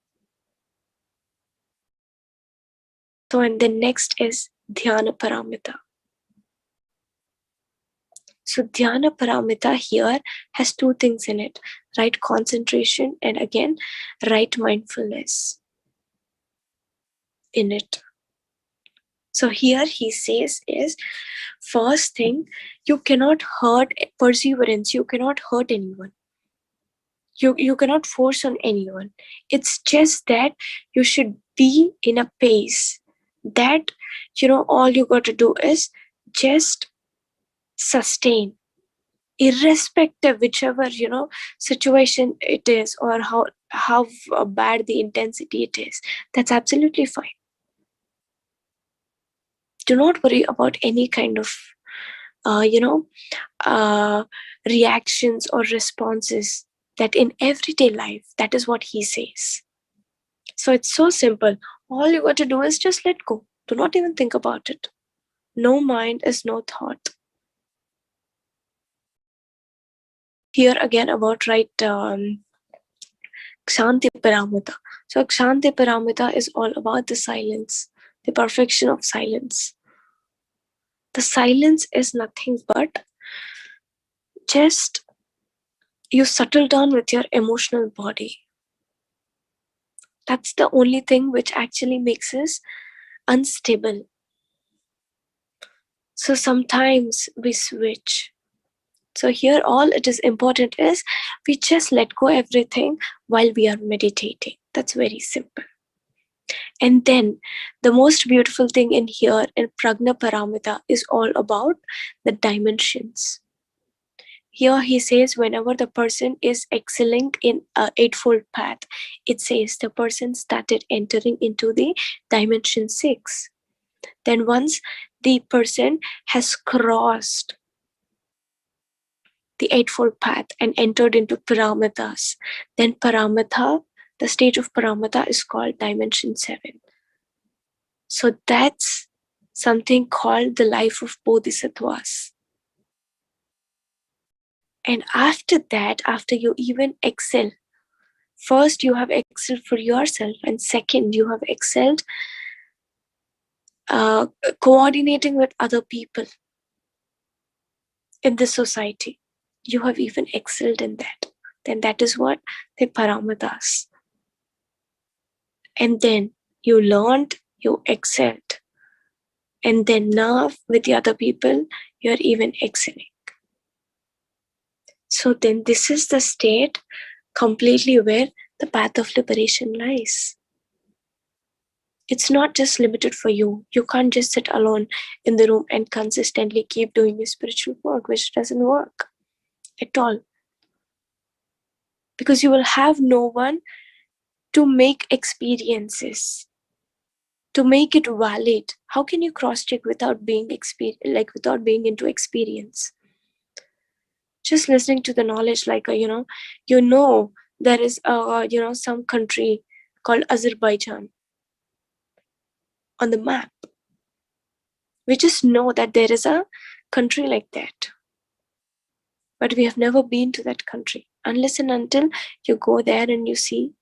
So, and then next is Dhyana Paramita. So Dhyana Paramita here has two things in it: right concentration and again, right mindfulness in it. So here he says is, first thing, you cannot hurt perseverance, you cannot hurt anyone. You cannot force on anyone. It's just that you should be in a pace that, all you got to do is just sustain, irrespective whichever situation it is, or how bad the intensity it is. That's absolutely fine. Do not worry about any kind of uh, you know reactions or responses that in everyday life. That is what he says. So it's so simple. All you got to do is just let go. Do not even think about it. No mind is no thought. Here again about right Kshanti Paramita. So Kshanti Paramita is all about the silence, the perfection of silence. The silence is nothing but just you settle down with your emotional body. That's the only thing which actually makes us unstable. So sometimes we switch. So here all it is important is we just let go everything while we are meditating. That's very simple. And then the most beautiful thing in here in Prajna Paramita is all about the dimensions. Here he says whenever the person is excelling in a Eightfold Path, it says the person started entering into the dimension 6. Then once the person has crossed the Eightfold Path and entered into Paramitas, then Paramita, the stage of Paramita is called dimension 7. So that's something called the life of Bodhisattvas. And after that, after you even excel, first you have excelled for yourself, and second you have excelled coordinating with other people in the society. You have even excelled in that. Then that is what the Paramitas. And then you learned, you excelled. And then now with the other people, you're even excelling. So then this is the state completely where the path of liberation lies. It's not just limited for you. You can't just sit alone in the room and consistently keep doing your spiritual work, which doesn't work at all. Because you will have no one to make experiences, to make it valid. How can you cross-check without being without being into experience? Just listening to the knowledge, like there is some country called Azerbaijan on the map. We just know that there is a country like that, but we have never been to that country unless and until you go there and you see,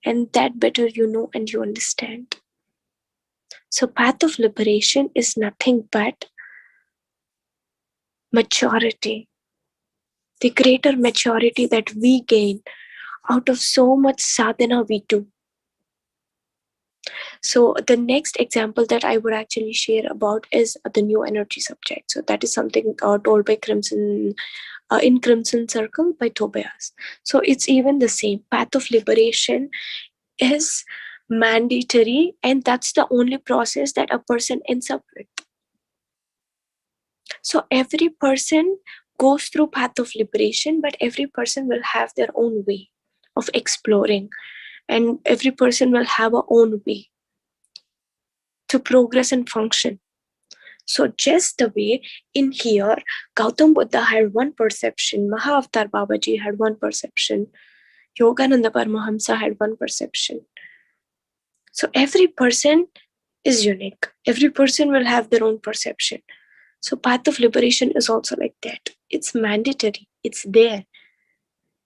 and that better you know and you understand. So path of liberation is nothing but maturity, the greater maturity that we gain out of so much sadhana we do. So the next example that I would actually share about is the new energy subject. So that is something told by Crimson in Crimson Circle by Tobias. So it's even the same. Path of liberation is mandatory, and that's the only process that a person ends up with. So every person goes through path of liberation, but every person will have their own way of exploring, and every person will have a own way to progress and function. So just the way in here, Gautam Buddha had one perception, Mahavatar Babaji had one perception, Yogananda Paramahamsa had one perception. So every person is unique. Every person will have their own perception. So path of liberation is also like that. It's mandatory. It's there.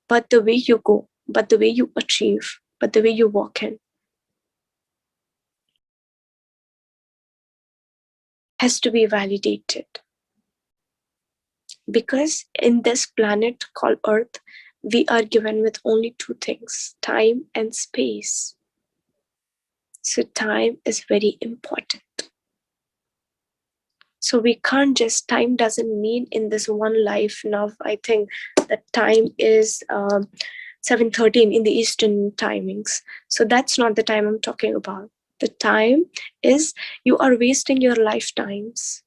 But the way you go, but the way you achieve, but the way you walk in has to be validated. Because in this planet called Earth, we are given with only two things, time and space. So time is very important. So we can't just, time doesn't mean in this one life. Now I think that time is 7:13 in the Eastern timings. So that's not the time I'm talking about. The time is you are wasting your lifetimes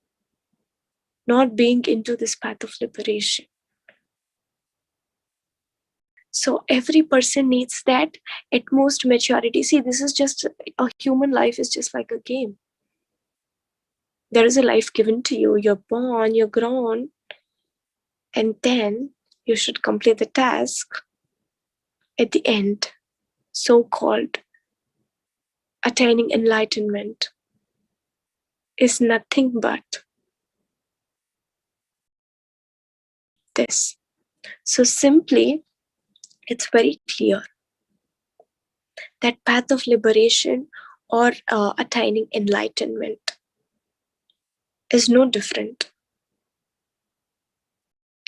not being into this path of liberation. So every person needs that utmost maturity. See, this is just a human life is just like a game. There is a life given to you. You're born, you're grown, and then you should complete the task at the end, so-called attaining enlightenment is nothing but this. So simply, it's very clear that path of liberation or attaining enlightenment is no different.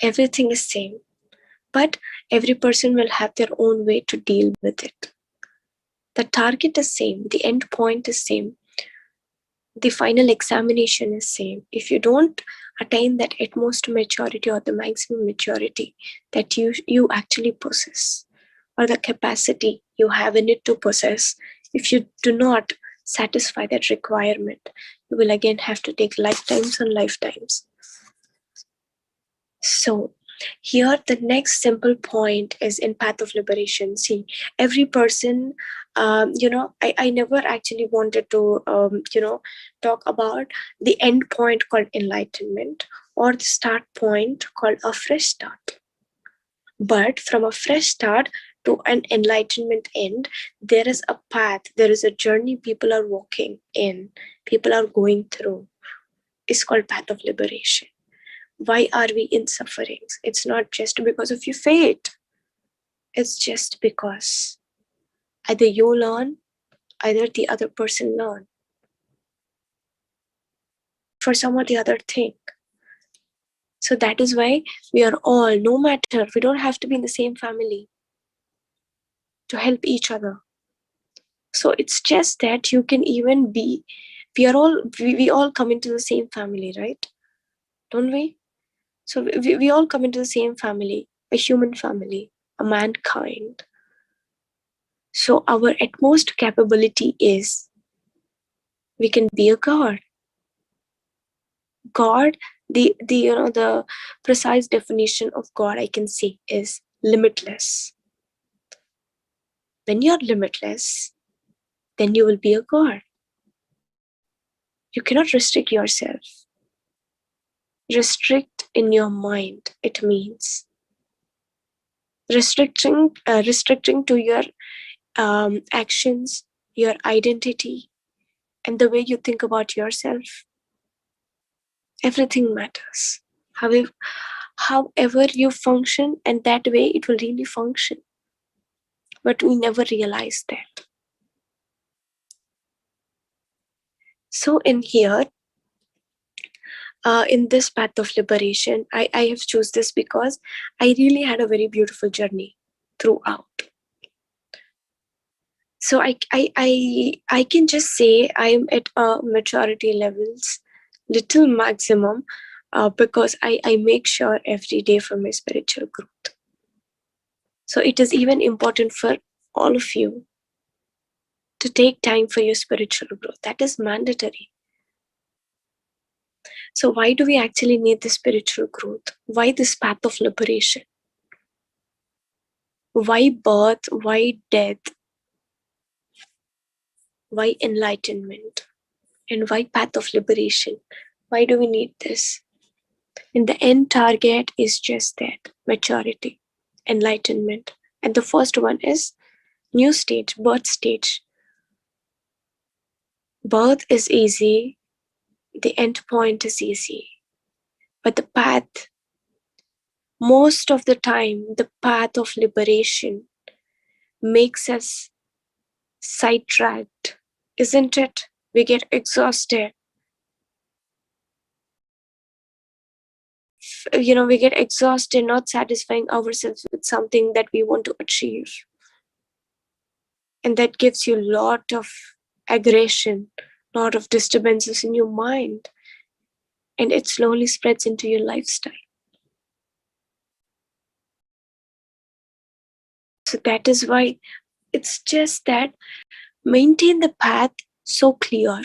Everything is same, but every person will have their own way to deal with it. The target is same, the end point is same, the final examination is same. If you don't attain that utmost maturity or the maximum maturity that you actually possess, or the capacity you have in it to possess, if you do not satisfy that requirement, you will again have to take lifetimes and lifetimes. So here the next simple point is in path of liberation. See, every person, I never actually wanted to talk about the end point called enlightenment or the start point called a fresh start. But from a fresh start to an enlightenment end, there is a path, there is a journey people are walking in, people are going through. It's called path of liberation. Why are we in sufferings? It's not just because of your fate. It's just because either you learn, either the other person learn. For some or the other thing. So that is why we are all, no matter, we don't have to be in the same family to help each other. So it's just that you can even be, we all come into the same family, right? Don't we? So we all come into the same family, a human family, a mankind. So our utmost capability is we can be a god. God, the precise definition of God I can say is limitless. When you're limitless, then you will be a god. You cannot restrict yourself. Restrict in your mind, it means restricting to your actions, your identity, and the way you think about yourself. Everything matters. However you function, and that way it will really function. But we never realize that. So in here, in this path of liberation, I have chosen this because I really had a very beautiful journey throughout. So I can just say I'm at maturity levels, little maximum, because I make sure every day for my spiritual growth. So it is even important for all of you to take time for your spiritual growth. That is mandatory. So why do we actually need this spiritual growth? Why this path of liberation? Why birth? Why death? Why enlightenment? And why path of liberation? Why do we need this? And the end target is just that, maturity, enlightenment. And the first one is new stage, birth stage. Birth is easy, the end point is easy. But the path, most of the time, the path of liberation makes us sidetracked, isn't it? We get exhausted. We get exhausted, not satisfying ourselves with something that we want to achieve. And that gives you a lot of aggression, lot of disturbances in your mind. And it slowly spreads into your lifestyle. So that is why it's just that maintain the path so clear.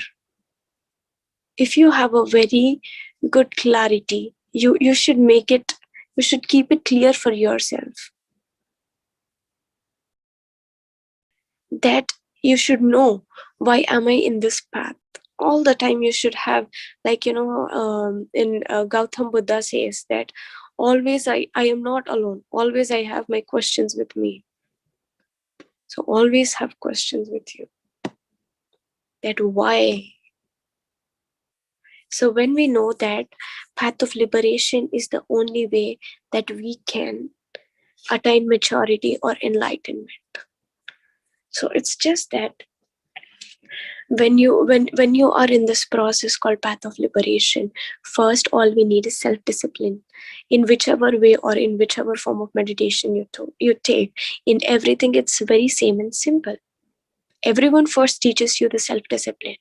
If you have a very good clarity, you should make it, you should keep it clear for yourself. That you should know, why am I in this path? All the time you should have, like, in Gautam Buddha says that always I am not alone. Always I have my questions with me. So always have questions with you. That why? So when we know that path of liberation is the only way that we can attain maturity or enlightenment. So it's just that when you are in this process called path of liberation, first all we need is self-discipline. In whichever way or in whichever form of meditation you take, in everything it's very same and simple. Everyone first teaches you the self-discipline.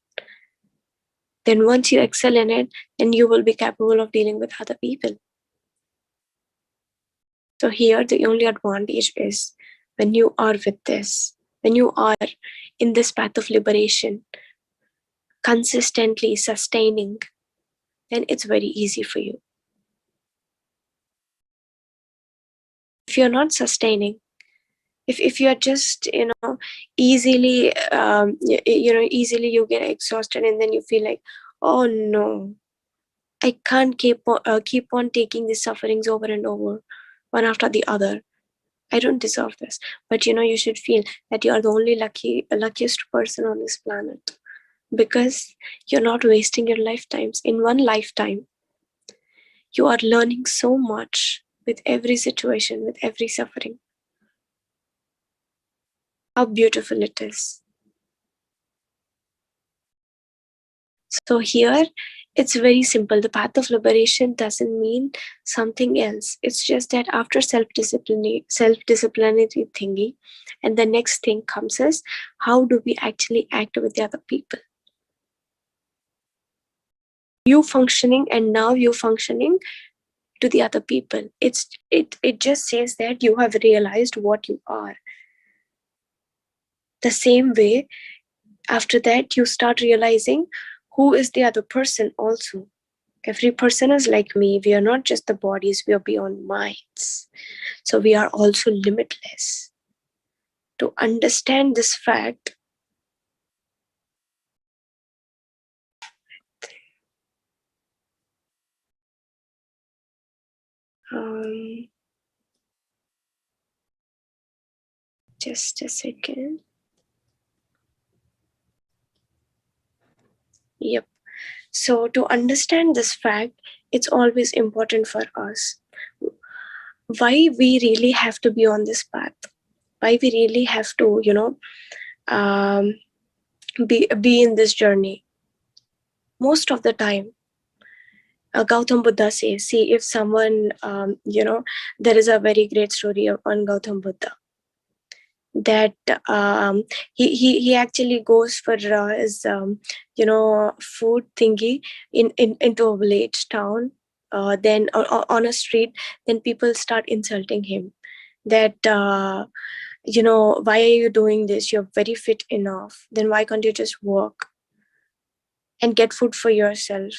Then once you excel in it, then you will be capable of dealing with other people. So here the only advantage is when you are with this, when you are in this path of liberation, consistently sustaining, then it's very easy for you. If you're not sustaining, if you're just easily easily you get exhausted and then you feel like, oh no, I can't keep on taking these sufferings over and over, one after the other. I don't deserve this. But you should feel that you are the only luckiest person on this planet, because you're not wasting your lifetimes. In one lifetime, you are learning so much with every situation, with every suffering. How beautiful it is. So here, it's very simple. The path of liberation doesn't mean something else. It's just that after self-disciplinary thingy, and the next thing comes is, how do we actually act with the other people? You functioning and now you functioning to the other people. It just says that you have realized what you are. The same way, after that, you start realizing who is the other person also. Every person is like me. We are not just the bodies, we are beyond minds. So we are also limitless. To understand this fact, just a second. Yep. So to understand this fact, it's always important for us. Why we really have to be on this path? Why we really have to, be in this journey? Most of the time, Gautam Buddha says, see, if someone, there is a very great story on Gautam Buddha, that he actually goes for his food thingy into a village town, then on a street, then people start insulting him, that why are you doing this? You're very fit enough. Then why can't you just work and get food for yourself?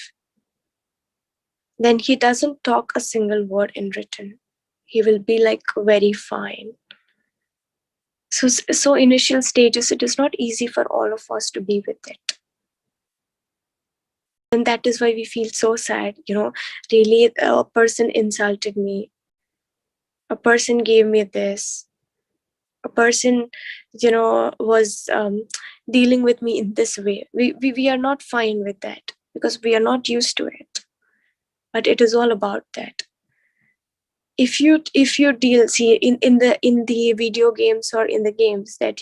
Then he doesn't talk a single word in written. He will be like very fine. So initial stages, it is not easy for all of us to be with it. And that is why we feel so sad. Really, a person insulted me. A person gave me this. A person, was dealing with me in this way. We are not fine with that because we are not used to it. But it is all about that. If you deal, see, in the video games or in the games, that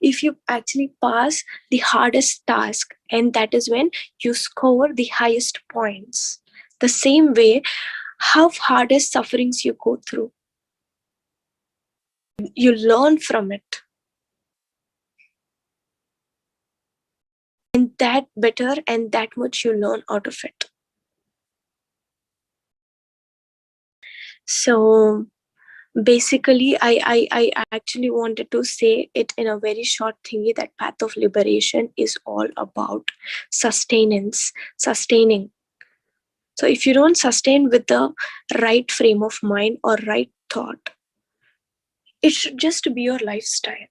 if you actually pass the hardest task, and that is when you score the highest points. The same way, how hardest sufferings you go through, you learn from it, and that better, and that much you learn out of it. So basically, I actually wanted to say it in a very short thingy, that path of liberation is all about sustaining. So if you don't sustain with the right frame of mind or right thought, it should just be your lifestyle.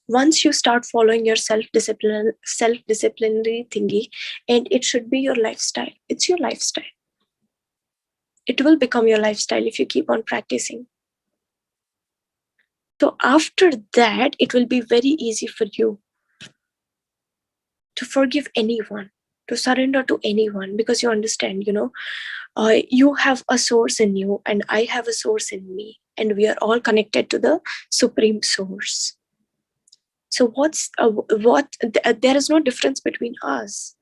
Once you start following your self-disciplinary thingy, and it should be your lifestyle. It's your lifestyle. It will become your lifestyle if you keep on practicing. So after that, it will be very easy for you to forgive anyone, to surrender to anyone, because you understand, you have a source in you, and I have a source in me, and we are all connected to the supreme source. So there is no difference between us.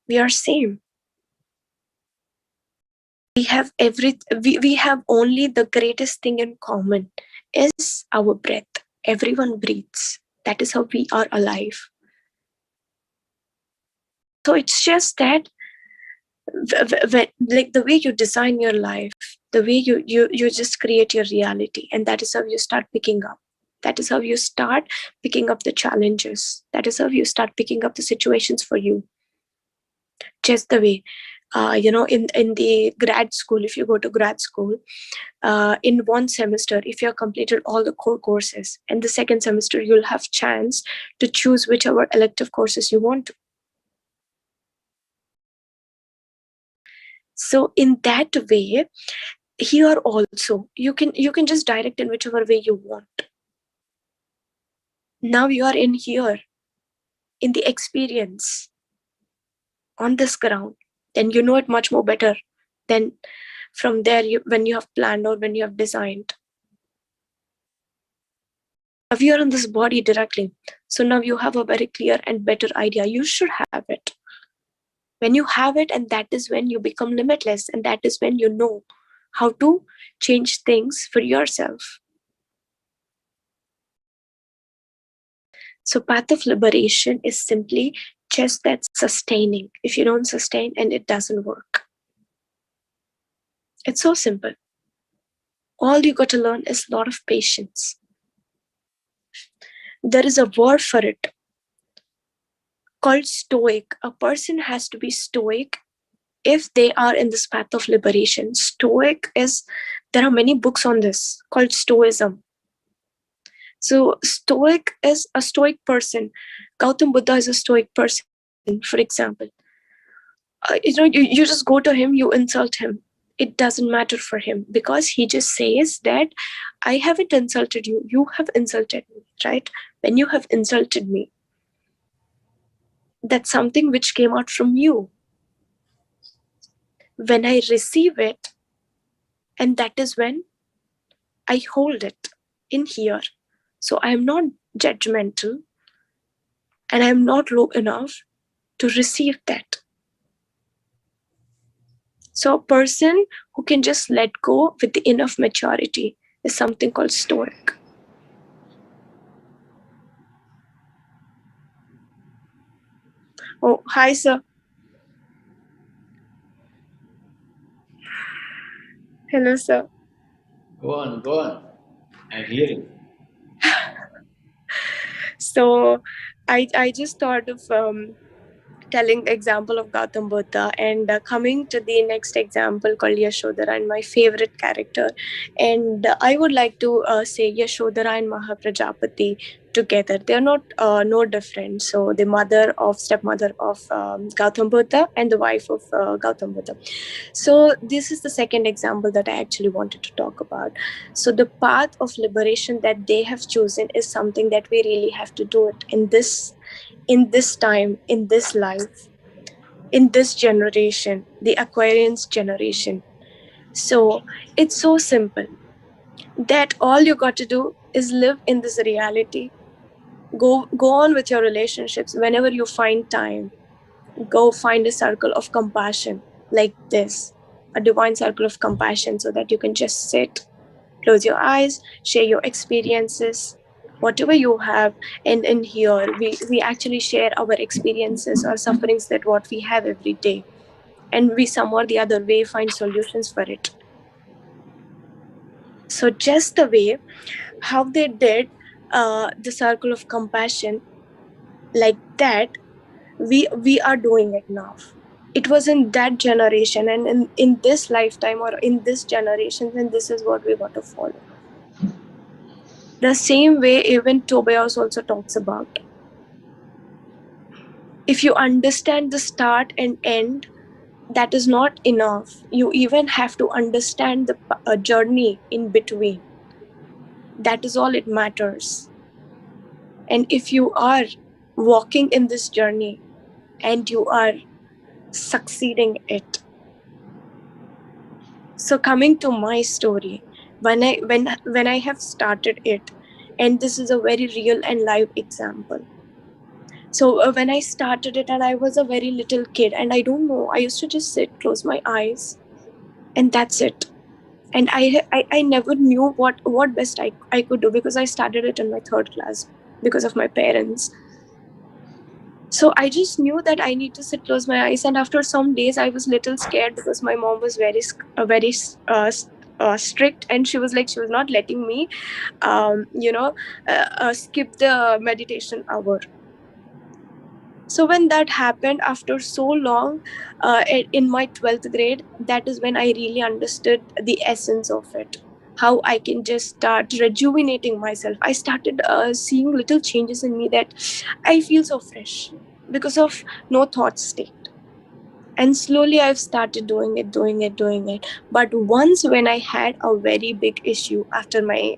We are same. We have we have only the greatest thing in common is our breath. Everyone breathes. That is how we are alive. So it's just that like the way you design your life, the way you just create your reality, and that is how you start picking up. That is how you start picking up the challenges. That is how you start picking up the situations for you. Just the way, in the grad school, if you go to grad school, in one semester, if you have completed all the core courses, and the second semester you'll have chance to choose whichever elective courses you want to. So in that way, here also you can just direct in whichever way you want. Now you are in here, in the experience, on this ground, then you know it much more better than from there, when you have planned or when you have designed. Now you are in this body directly, so now you have a very clear and better idea. You should have it. When you have it, and that is when you become limitless, and that is when you know how to change things for yourself. So path of liberation is simply just that, sustaining. If you don't sustain, and it doesn't work. It's so simple. All you got to learn is a lot of patience. There is a word for it called stoic. A person has to be stoic if they are in this path of liberation. Stoic is, there are many books on this called Stoicism. So stoic is a stoic person. Gautam Buddha is a stoic person, for example. You just go to him, you insult him. It doesn't matter for him, because he just says that I haven't insulted you, you have insulted me, right? When you have insulted me, that's something which came out from you. When I receive it, and that is when I hold it in here. So I am not judgmental, and I am not low enough to receive that. So a person who can just let go with the enough maturity is something called stoic. Oh, hi, sir. Hello, sir. Go on, go on. I'm hearing. So I just thought of telling the example of Gautam Buddha, and coming to the next example called Yashodhara, and my favorite character. And I would like to say Yashodhara and Mahaprajapati together. They are not no different. So the stepmother of Gautam Buddha and the wife of Gautam Buddha. So this is the second example that I actually wanted to talk about. So the path of liberation that they have chosen is something that we really have to do it in this time, in this life, in this generation, the Aquarians generation. So it's so simple that all you got to do is live in this reality. Go on with your relationships whenever you find time. Go find a circle of compassion like this, a divine circle of compassion, so that you can just sit, close your eyes, share your experiences, whatever you have. And in here, we actually share our experiences or sufferings that what we have every day. And we some or the other way find solutions for it. So just the way how they did the circle of compassion like that, we are doing it now. It was in that generation, and in this lifetime or in this generation, and this is what we got to follow. The same way even Tobias also talks about. If you understand the start and end, that is not enough. You even have to understand the journey in between. That is all it matters. And if you are walking in this journey and you are succeeding it. So coming to my story, when I have started it, and this is a very real and live example. So when I started it, and I was a very little kid, and I don't know, I used to just sit, close my eyes, and that's it. And I never knew what best I could do, because I started it in my third class because of my parents. So I just knew that I need to sit, close my eyes, and after some days I was little scared because my mom was very strict, and she was not letting me skip the meditation hour. So when that happened after so long, in my 12th grade, that is when I really understood the essence of it. How I can just start rejuvenating myself. I started seeing little changes in me, that I feel so fresh because of no thought state. And slowly I've started doing it. But once, when I had a very big issue after my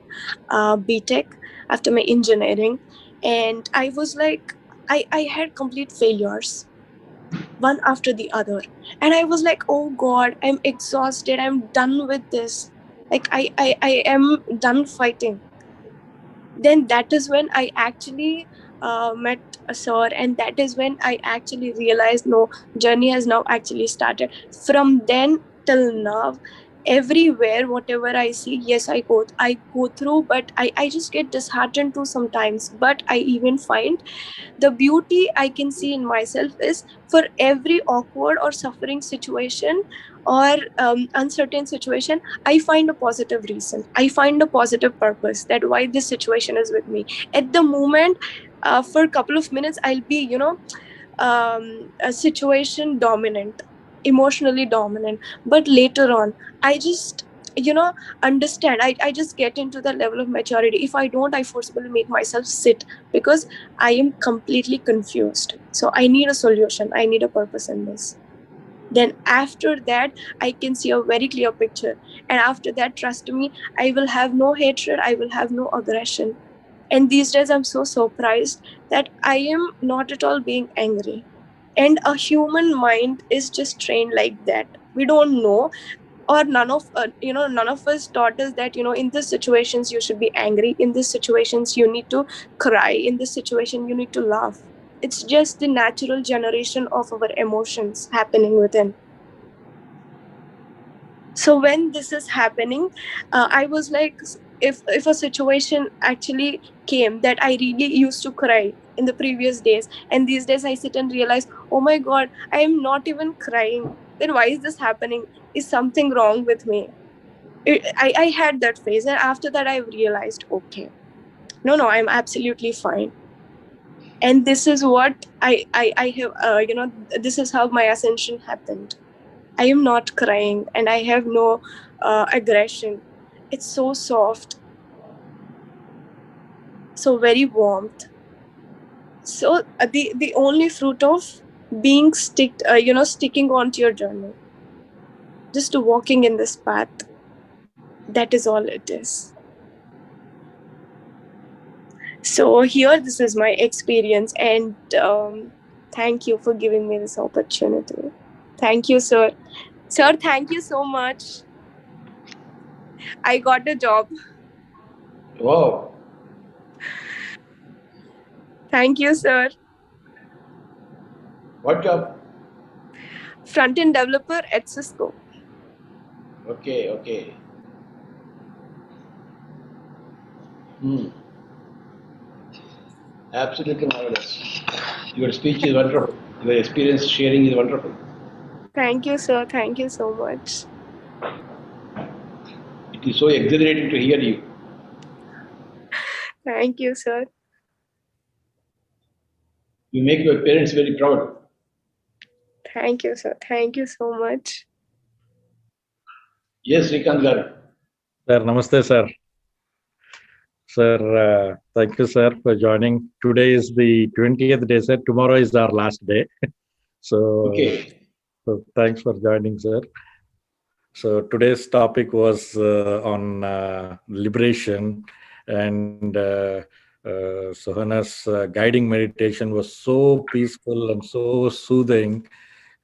BTech, after my engineering, and I was like, I had complete failures, one after the other. And I was like, oh God, I'm exhausted. I'm done with this. Like, I am done fighting. Then that is when I actually met a sir, and that is when I actually realized, no, journey has now actually started. From then till now, everywhere, whatever I see, yes, I go through, but I just get disheartened too sometimes. But I even find the beauty I can see in myself is, for every awkward or suffering situation or uncertain situation, I find a positive reason. I find a positive purpose, that why this situation is with me. At the moment, for a couple of minutes, I'll be, a situation dominant, emotionally dominant. But later on, I just, understand. I just get into the level of maturity. If I don't, I forcibly make myself sit, because I am completely confused. So I need a solution. I need a purpose in this. Then after that, I can see a very clear picture. And after that, trust me, I will have no hatred. I will have no aggression. And these days, I'm so surprised that I am not at all being angry. And a human mind is just trained like that. We don't know, or none of us taught us that, in these situations you should be angry, in these situations you need to cry, in this situation you need to laugh. It's just the natural generation of our emotions happening within. So when this is happening, I was like, if a situation actually came that I really used to cry in the previous days, and these days I sit and realize, oh my God, I am not even crying, then why is this happening? Is something wrong with me? I had that phase, and after that I realized, okay, no, I'm absolutely fine. And this is what I have, this is how my ascension happened. I am not crying and I have no aggression. It's so soft, so very warmth. So the only fruit of being sticking onto your journey, just walking in this path. That is all it is. So here, this is my experience, and thank you for giving me this opportunity. Thank you, sir. Sir, thank you so much. I got a job. Wow. Thank you, sir. What job? Front-end developer at Cisco. Okay. Absolutely marvelous. Your speech is wonderful. Your experience sharing is wonderful. Thank you, sir. Thank you so much. It is so exhilarating to hear you. Thank you, sir. You make your parents very proud. Thank you, sir. Thank you so much. Yes, Srikant garu. Sir, namaste, sir. Sir, thank you, sir, for joining. Today is the 20th day, sir. Tomorrow is our last day. Okay. So thanks for joining, sir. So today's topic was on liberation, and Sohana's guiding meditation was so peaceful and so soothing.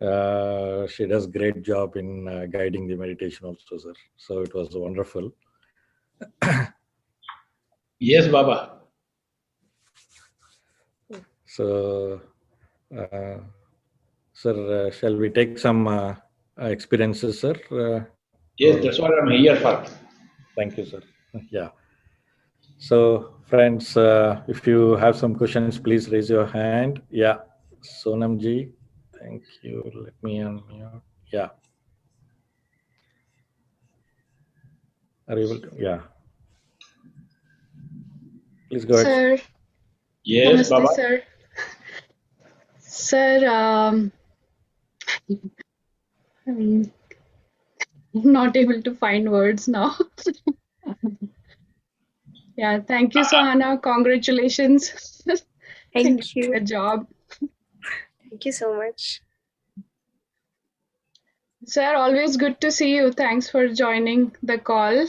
She does great job in guiding the meditation also, sir. So it was wonderful. Yes, Baba. So, sir, shall we take some experiences, sir? Yes, that's what I'm here for. Thank you, sir. Yeah. So, friends, if you have some questions, please raise your hand. Yeah. Sonamji, thank you. Let me unmute. Yeah. Are you able to? Yeah. Please go ahead. Sir, Yes, namaste, Baba. sir. Sir, I'm not able to find words now. Yeah, thank you, Sohana. Congratulations. Thank you. Good job. Thank you so much. Sir, always good to see you. Thanks for joining the call.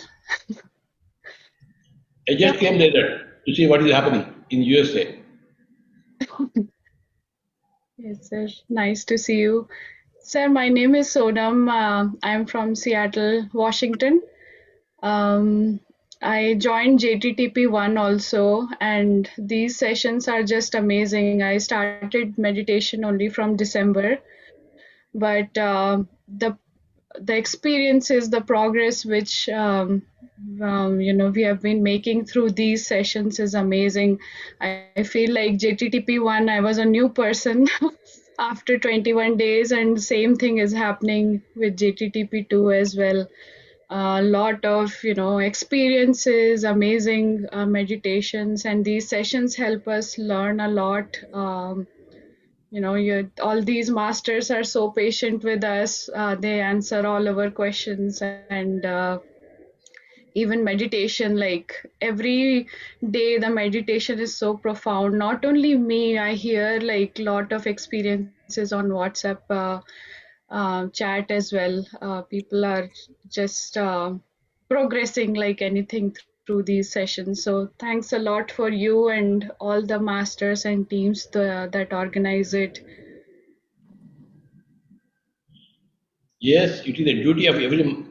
I just came later to see what is happening in USA. Yes, sir. Nice to see you. Sir, my name is Sonam. I'm from Seattle, Washington. I joined JTTP 1 also, and these sessions are just amazing. I started meditation only from December, but the experiences, the progress which we have been making through these sessions is amazing. I feel like JTTP 1, I was a new person after 21 days, and same thing is happening with JTTP 2 as well. A lot of experiences, amazing meditations, and these sessions help us learn a lot. All these masters are so patient with us. They answer all our questions, and even meditation, like every day the meditation is so profound. Not only me, I hear like lot of experiences on WhatsApp chat as well. People are just progressing like anything through these sessions. So thanks a lot for you and all the masters and teams that organize it. Yes, it is the duty of every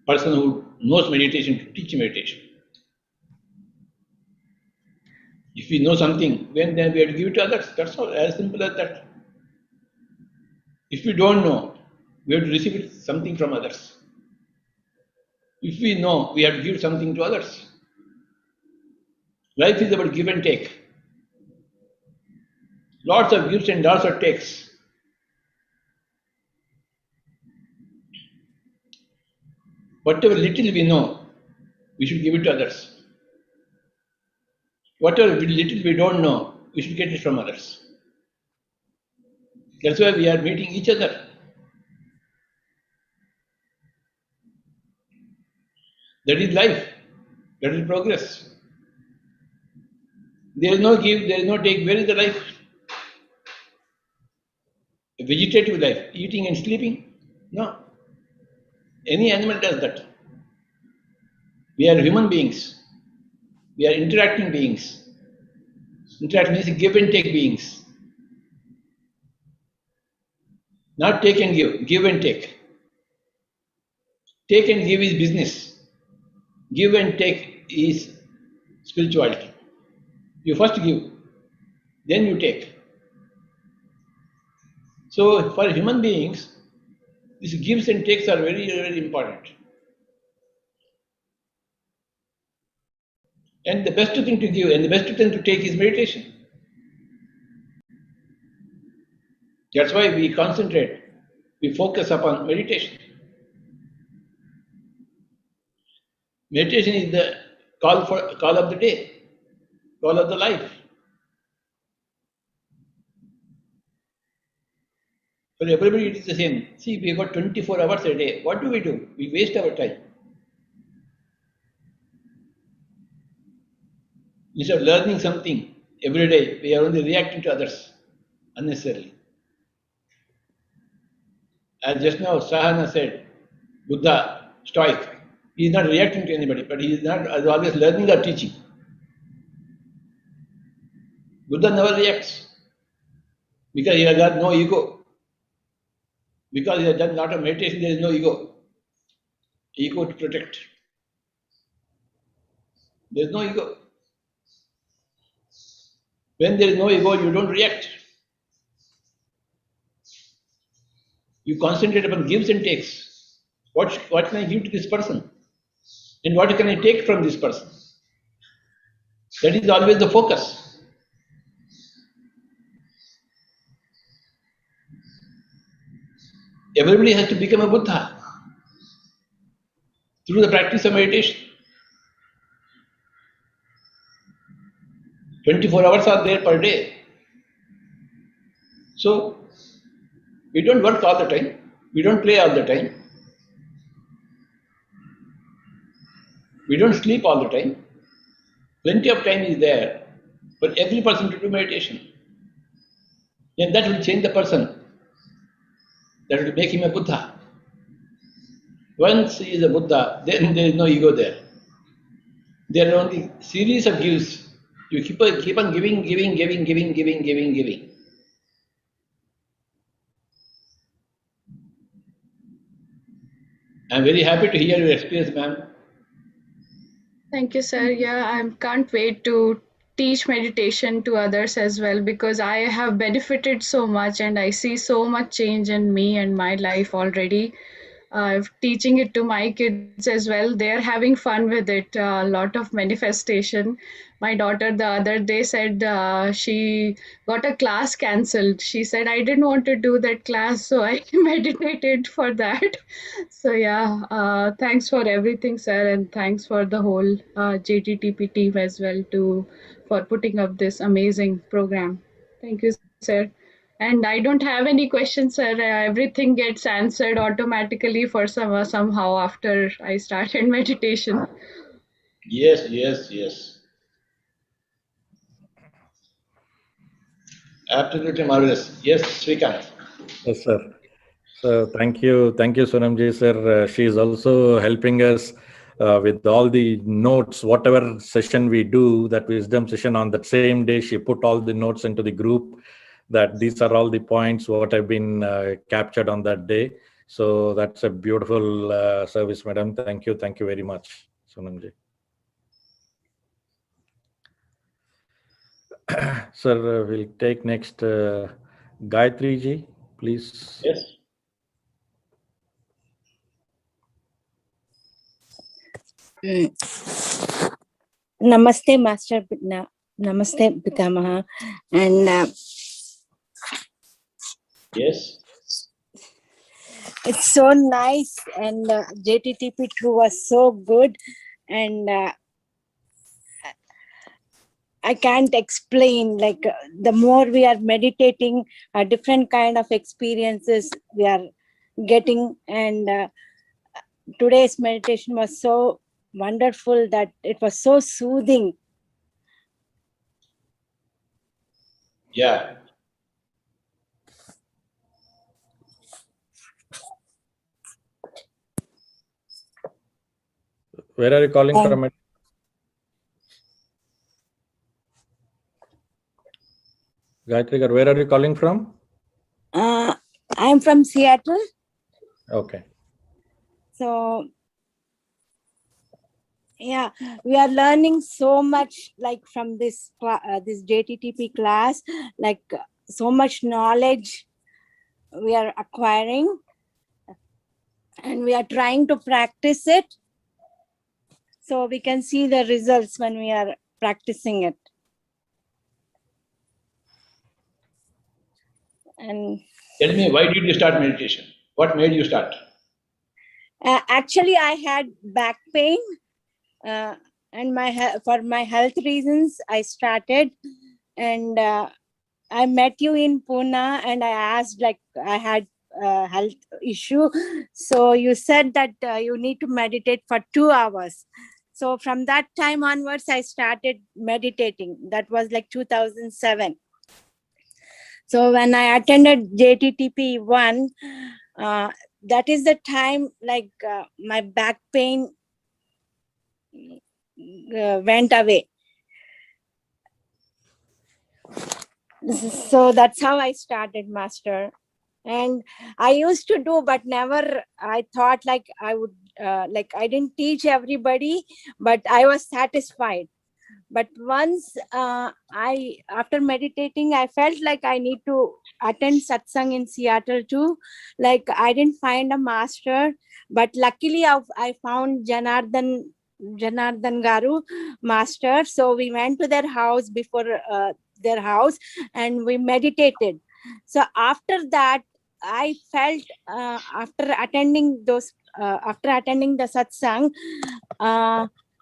person who knows meditation to teach meditation. If we know something, then we have to give it to others. That's all, as simple as that. If we don't know, we have to receive something from others. If we know, we have to give something to others. Life is about give and take. Lots of gives and lots of takes. Whatever little we know, we should give it to others. Whatever little we don't know, we should get it from others. That's why we are meeting each other. That is life. That is progress. There is no give, there is no take. Where is the life? A vegetative life, eating and sleeping? No. Any animal does that. We are human beings. We are interacting beings. Interact means give and take beings. Not take and give and take. Take and give is business. Give and take is spirituality. You first give, then you take. So for human beings, these gives and takes are very, very important. And the best thing to give and the best thing to take is meditation. That's why we concentrate, we focus upon meditation. Meditation is the call of the day, call of the life. For everybody it is the same. See, we have got 24 hours a day. What do? We waste our time. Instead of learning something every day, we are only reacting to others unnecessarily. As just now Sohana said, Buddha, stoic, he is not reacting to anybody, but he is not always learning or teaching. Buddha never reacts because he has got no ego. Because he has done a lot of meditation, there is no ego. Ego to protect. There is no ego. When there is no ego, you don't react. You concentrate upon gives and takes. What can I give to this person? And what can I take from this person? That is always the focus. Everybody has to become a Buddha through the practice of meditation. 24 hours are there per day. So, we don't work all the time. We don't play all the time. We don't sleep all the time. Plenty of time is there for every person to do meditation. And that will change the person. That will make him a Buddha. Once he is a Buddha, then there is no ego there. There are only series of gives. You keep on giving. I'm very happy to hear your experience, ma'am. Thank you, sir. Yeah, I can't wait to teach meditation to others as well because I have benefited so much and I see so much change in me and my life already. Teaching it to my kids as well. They're having fun with it. A lot of manifestation. My daughter the other day said she got a class cancelled. She said, I didn't want to do that class, so I meditated for that. So yeah, thanks for everything, sir, and thanks for the whole JTTP team as well for putting up this amazing program. Thank you, sir. And I don't have any questions, sir. Everything gets answered automatically for somehow after I started meditation. Yes. Absolutely marvelous. Yes, Srikant. Yes, sir. So thank you, Sonamji, sir. She is also helping us with all the notes, whatever session we do, that wisdom session on that same day, she put all the notes into the group that these are all the points what have been captured on that day. So that's a beautiful service, madam. Thank you very much, Sonamji. Sir, we'll take next Gayatri ji, please. Yes. Namaste, Master. Namaste, Pitamaha. And Yes. it's so nice. And JTTP2 was so good. And I can't explain. Like the more we are meditating, a different kind of experiences we are getting. And today's meditation was so wonderful that it was so soothing. Yeah. Where are you calling from? Gayatri, where are you calling from? I'm from Seattle. Okay. So, yeah, we are learning so much, like from this this JTTP class, like so much knowledge we are acquiring, and we are trying to practice it, so we can see the results when we are practicing it. And Tell me, why did you start meditation? What made you start? actually, I had back pain, and for my health reasons, I started. And I met you in Pune, and I asked, like, I had a health issue. So you said that you need to meditate for 2 hours. So from that time onwards, I started meditating. That was like 2007. So when I attended JTTP 1, that is the time, like my back pain went away. So that's how I started, Master. And I used to do, but never, I thought like I would, like I didn't teach everybody, but I was satisfied. But once after meditating, I felt like I need to attend satsang in Seattle too. Like I didn't find a master, but luckily I found Janardhan Garu master. So we went to their house before their house, and we meditated. So after that, I felt after attending the satsang,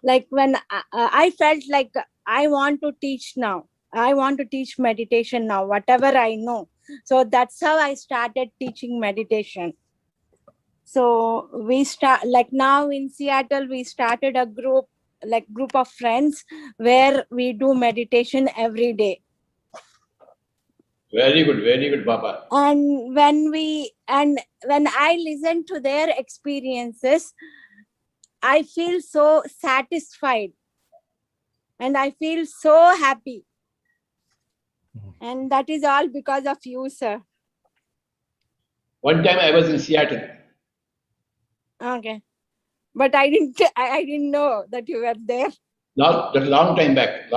like when I felt like I want to teach now. I want to teach meditation now, whatever I know. So that's how I started teaching meditation. So we like now in Seattle, we started a group of friends where we do meditation every day. Very good, Baba. And when I listen to their experiences, I feel so satisfied and I feel so happy. And that is all because of you, sir. One time I was in Seattle. Okay. But I didn't know that you were there. Long time back.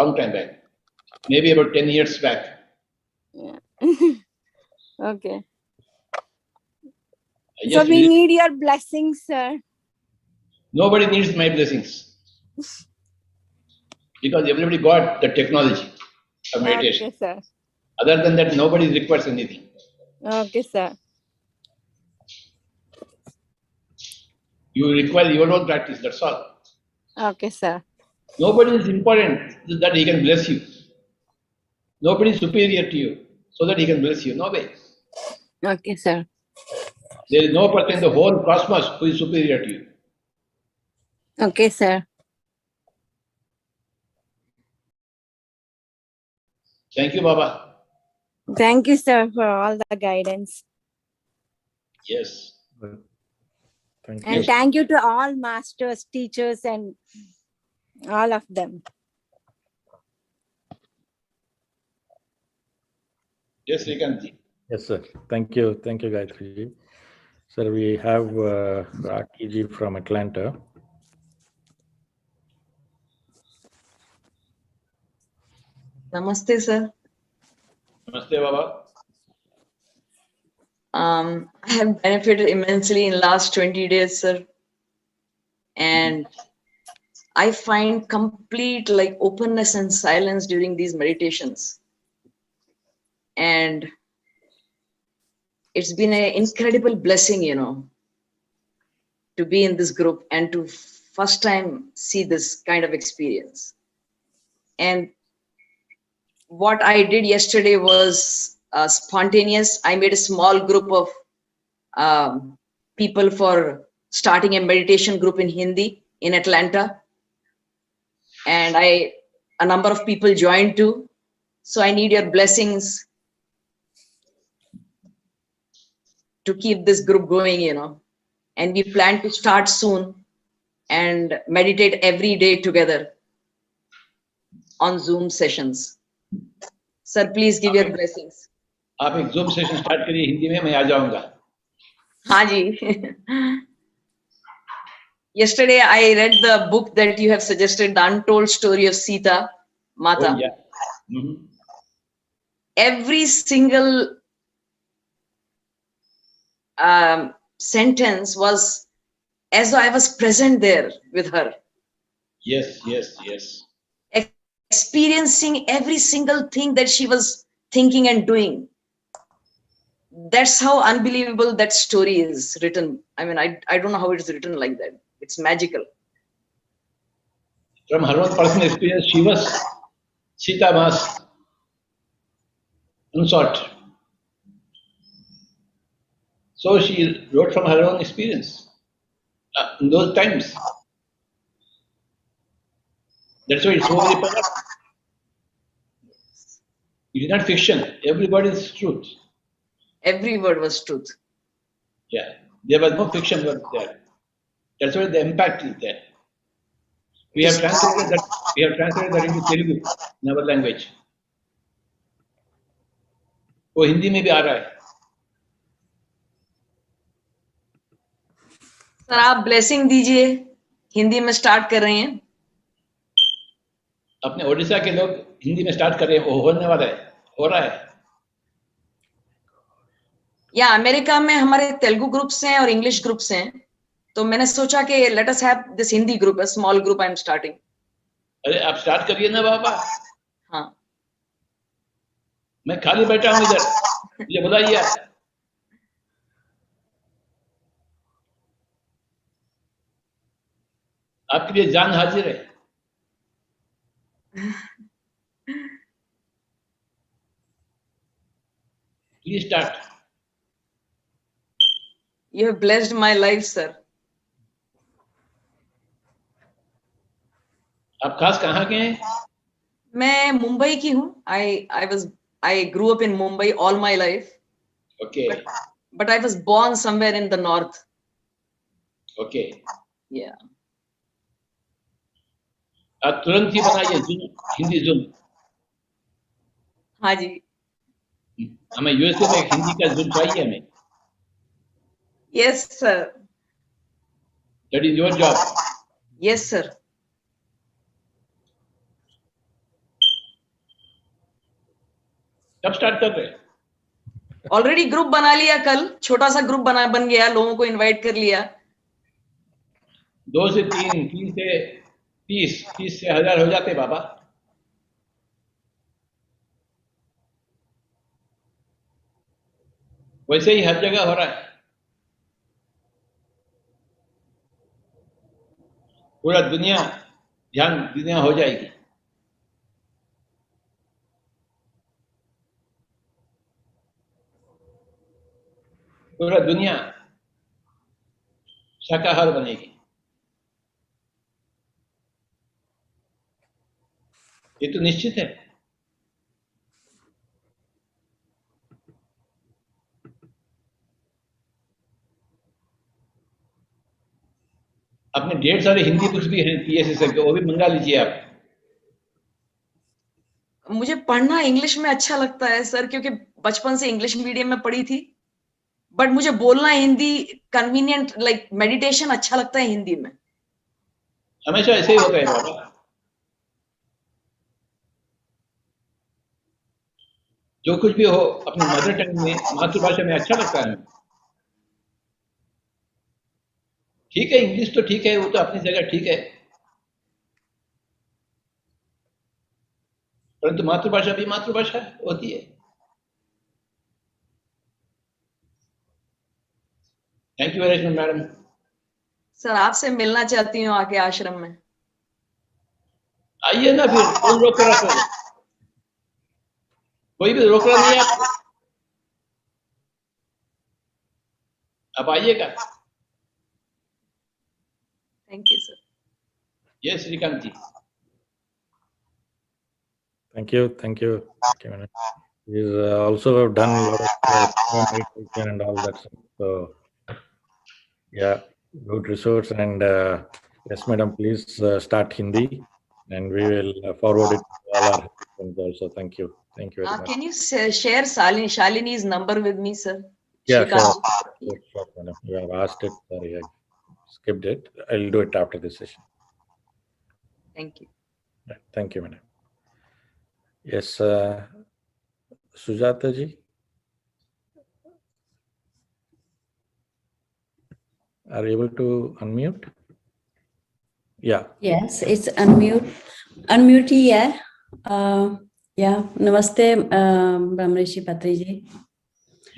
Maybe about 10 years back. Yeah. Okay. So we need your blessings, sir. Nobody needs my blessings. Because everybody got the technology of meditation. Okay, sir. Other than that, nobody requires anything. Okay, sir. You require your own practice, that's all. Okay, sir. Nobody is important that he can bless you. Nobody is superior to you so that he can bless you. No way. Okay, sir. There is no person in the whole cosmos who is superior to you. Okay, sir. Thank you, Baba. Thank you, sir, for all the guidance. Yes. Thank and you. Thank you to all masters, teachers, and all of them. Yes, Srikanth. Yes, sir. Thank you, Gayatri ji. Sir, we have Raki ji from Atlanta. Namaste, sir. Namaste, Baba. I have benefited immensely in last 20 days, sir. And I find complete openness and silence during these meditations. And it's been an incredible blessing, to be in this group and to first time see this kind of experience. And what I did yesterday was spontaneous. I made a small group of people for starting a meditation group in Hindi in Atlanta. And a number of people joined too. So I need your blessings to keep this group going, you know. And we plan to start soon and meditate every day together on Zoom sessions. Sir, please give your blessings. आप एक Zoom session start करिए हिंदी में, मैं आ जाऊंगा. हाँ जी. Yesterday I read the book that you have suggested, The Untold Story of Sita Mata. Oh, yeah. Mm-hmm. Every single sentence was as though I was present there with her. Yes, yes, yes. Experiencing every single thing that she was thinking and doing. That's how unbelievable that story is written. I mean, I don't know how it's written like that. It's magical. From her own personal experience, she was Sita Mas unsought. So she wrote from her own experience in those times. That's why it's so very powerful. It is not fiction. Every word is truth. Every word was truth. Yeah, there was no fiction word there. That's why the impact is there. We have translated that. We have translated that into Telugu in our language. वो हिंदी में भी आ रहा है. Sir आप blessing दीजिए. हिंदी में start कर रहे हैं. अपने ओडिशा के लोग हिंदी में स्टार्ट कर रहे हैं. वो होने वाला है. हो रहा है. या अमेरिका में हमारे तेलुगु ग्रुप्स हैं और इंग्लिश ग्रुप्स हैं. तो मैंने सोचा कि let us have this Hindi group, a small group I am starting. अरे आप स्टार्ट करिए ना बाबा. हाँ. मैं खाली बैठा हूँ इधर. ये बुलाइए. आपके लिए जान हाजिर है. Please start. You have blessed my life, sir. आप खास कहाँ के हैं? मैं मुंबई की हूँ. I grew up in Mumbai all my life. Okay. But I was born somewhere in the north. Okay. Yeah. आप तुरंत ही बनाइए हिंदी Zoom. हाँ जी. हमें यूएसए में हिंदी का Zoom चाहिए हमें. Yes, sir. That is your job. Yes, sir. कब स्टार्ट कर रहे हैं? ऑलरेडी ग्रुप बना लिया. कल छोटा सा ग्रुप बन गया. लोगों को इनवाइट कर लिया. 2 से 3, 3 से 30, 30 से 1000 हो जाते बाबा. वैसे ही हर जगह हो रहा है. पूरा दुनिया हो जाएगी. पूरा दुनिया शाकाहार बनेगी. ये तो निश्चित है. अपने ढेर सारे हिंदी बुक्स भी हैं पीएससी से, वो भी मंगा लीजिए आप. मुझे पढ़ना इंग्लिश में अच्छा लगता है सर, क्योंकि बचपन से इंग्लिश मीडियम में पढ़ी थी. बट मुझे बोलना हिंदी कन्वीनियंट, लाइक मेडिटेशन अच्छा लगता है हिंदी में. हमेशा ऐसे ही होता है बाबा. जो कुछ भी हो अपने मदर टंग में, मातृभाषा में अच्छा लगता है. ठीक है, इंग्लिश तो ठीक है, वो तो अपनी जगह ठीक है, परंतु मातृभाषा भी मातृभाषा होती है. Thank you very much madam. Sir आपसे मिलना चाहती हूँ आके आश्रम में. आइए ना, फिर कौन रोक कर रखा है? कोई भी रोक रहा नहीं है आपको, आप आइएगा। Thank you, sir. ये श्रीकांत जी। Thank you. Thank you. Okay, madam. He's also have done a lot of meditation and all that stuff. So, yeah, good resource. And yes, madam, please start Hindi, and we will forward it to all our friends also. Thank you. Thank you very much. Can you share Shalini's number with me, sir? Yeah, Shrikant. sure, madam. You have asked it. Sorry, I skipped it. I'll do it after this session. Thank you. Right. Thank you, madam. Yes, Sujata ji. Are you able to unmute? Yeah. Yes, it's unmute. Unmute ही है. Yeah, नमस्ते ब्रह्मर्षि पत्रीजी.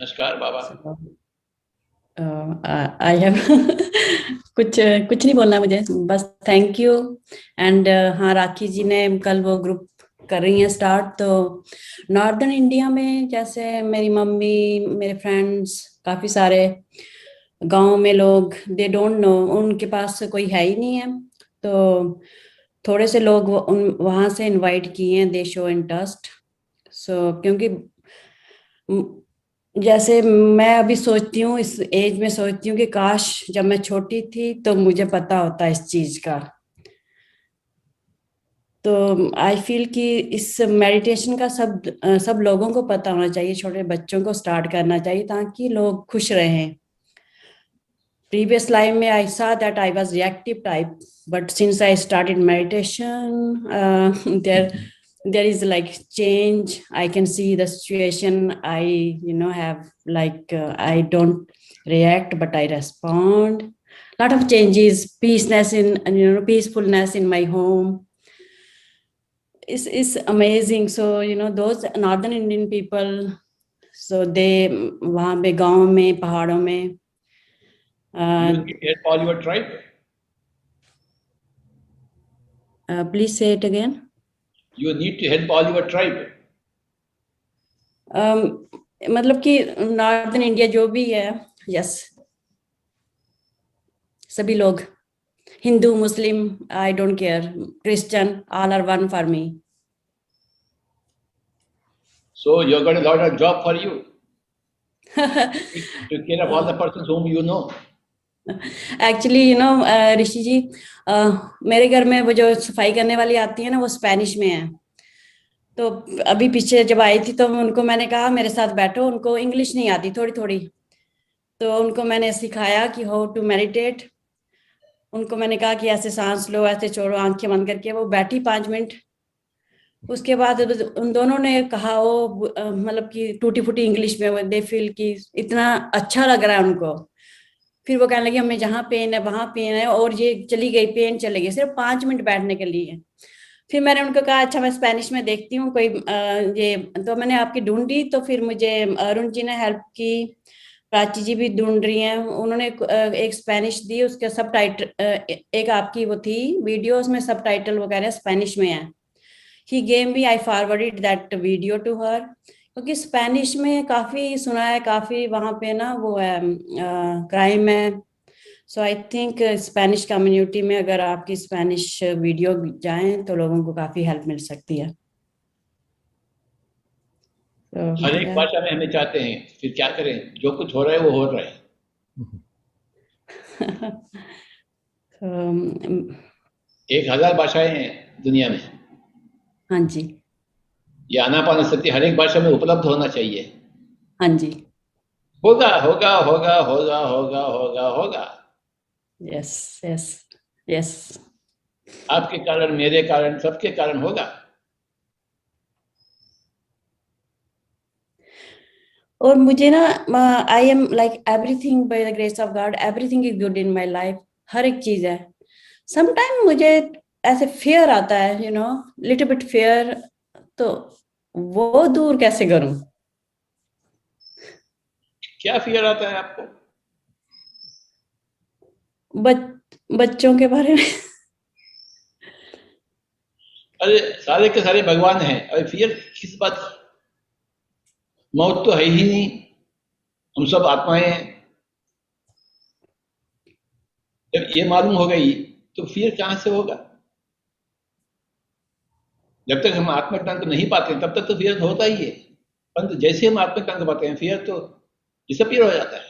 नमस्कार बाबा। I have कुछ नहीं बोलना मुझे, बस thank you. And हाँ, राखी जी ने कल वो ग्रुप कर रही हैं स्टार्ट. तो नॉर्दर्न इंडिया में जैसे मेरी मम्मी, मेरे फ्रेंड्स, काफी सारे गांव में लोग, दे डोंट नो, उनके पास कोई है ही नहीं है. तो थोड़े से लोग वहां से इनवाइट किए हैं, दे शो इंटरेस्ट. सो क्योंकि जैसे मैं अभी सोचती हूँ, इस एज में सोचती हूँ कि काश जब मैं छोटी थी तो मुझे पता होता इस चीज का. तो आई फील कि इस मेडिटेशन का सब लोगों को पता होना चाहिए, छोटे बच्चों को स्टार्ट करना चाहिए ताकि लोग खुश रहें. Previous life में I saw that I was reactive type, but since I started meditation, there is like change. I can see the situation. I have like I don't react, but I respond. Lot of changes, peacefulness in my home. It's amazing. So those northern Indian people, so they वहाँ पे गाँव में, पहाड़ों में. You need to help all your tribe. Please say it again. You need to help all your tribe. मतलब कि northern India जो भी है, यस, सभी लोग, Hindu, Muslim, I don't care, Christian, all are one for me. So you got a lot of job for you. To care of all the persons whom you know. Actually Rishi ji, मेरे घर में वो जो सफाई करने वाली आती है ना, वो स्पेनिश में है. तो अभी पीछे जब आई थी तो उनको मैंने कहा मेरे साथ बैठो. उनको इंग्लिश नहीं आती, थोड़ी थोड़ी. तो उनको मैंने सिखाया कि हाउ टू मेडिटेट. उनको मैंने कहा कि ऐसे सांस लो, ऐसे छोड़ो, आंखें बंद करके. वो बैठी 5 मिनट. उसके बाद उन दोनों ने कहा, वो मतलब कि टूटी फूटी इंग्लिश में, दे फील कि इतना अच्छा लग रहा है उनको. फिर वो कहने लगी हमें जहाँ पेन है वहां पेन है, और ये चली गई, पेन चले गई, सिर्फ 5 मिनट बैठने के लिए. फिर मैंने उनको कहा अच्छा मैं स्पेनिश में देखती हूँ कोई ये. तो मैंने आपकी ढूंढी, तो फिर मुझे अरुण जी ने हेल्प की, प्राची जी भी ढूंढ रही हैं. उन्होंने एक स्पेनिश दी, उसके सब टाइटल, एक आपकी वो थी वीडियो, उसमें सब टाइटल वो कह रहे हैं स्पेनिश में है. He gave me, I forwarded that video to her, क्योंकि स्पेनिश में काफी सुना है, काफी वहां पे ना वो है, क्राइम है. सो आई थिंक स्पेनिश कम्युनिटी में अगर आपकी स्पेनिश वीडियो जाएं तो लोगों को काफी हेल्प मिल सकती है. हर एक भाषा में हमें चाहते हैं, फिर क्या करें, जो कुछ हो रहा है वो हो रहा है. 1000 भाषाएं हैं दुनिया में. हाँ जी. ये आनापानसति हर एक भाषा में उपलब्ध होना चाहिए. हाँ जी. होगा होगा होगा होगा होगा होगा होगा. Yes yes yes. आपके कारण, मेरे कारण, सबके कारण होगा. और मुझे ना, I am like everything by the grace of God, everything is good in my life. हर एक चीज है. समटाइम मुझे ऐसे फेयर आता है, लिटिल बिट फेयर. तो वो दूर कैसे करूं? क्या फियर आता है आपको? बच्चों के बारे में. अरे सारे के सारे भगवान हैं, अरे फियर किस बात? मौत तो है ही नहीं, हम सब आत्माएं हैं। जब ये मालूम हो गई तो फिर कहां से होगा? जब तक हम आत्मज्ञान को नहीं पाते तब तक तो फिर होता ही है, परंतु जैसे हम आत्मज्ञान को पाते हैं फिर तो डिसअपीयर हो जाता है।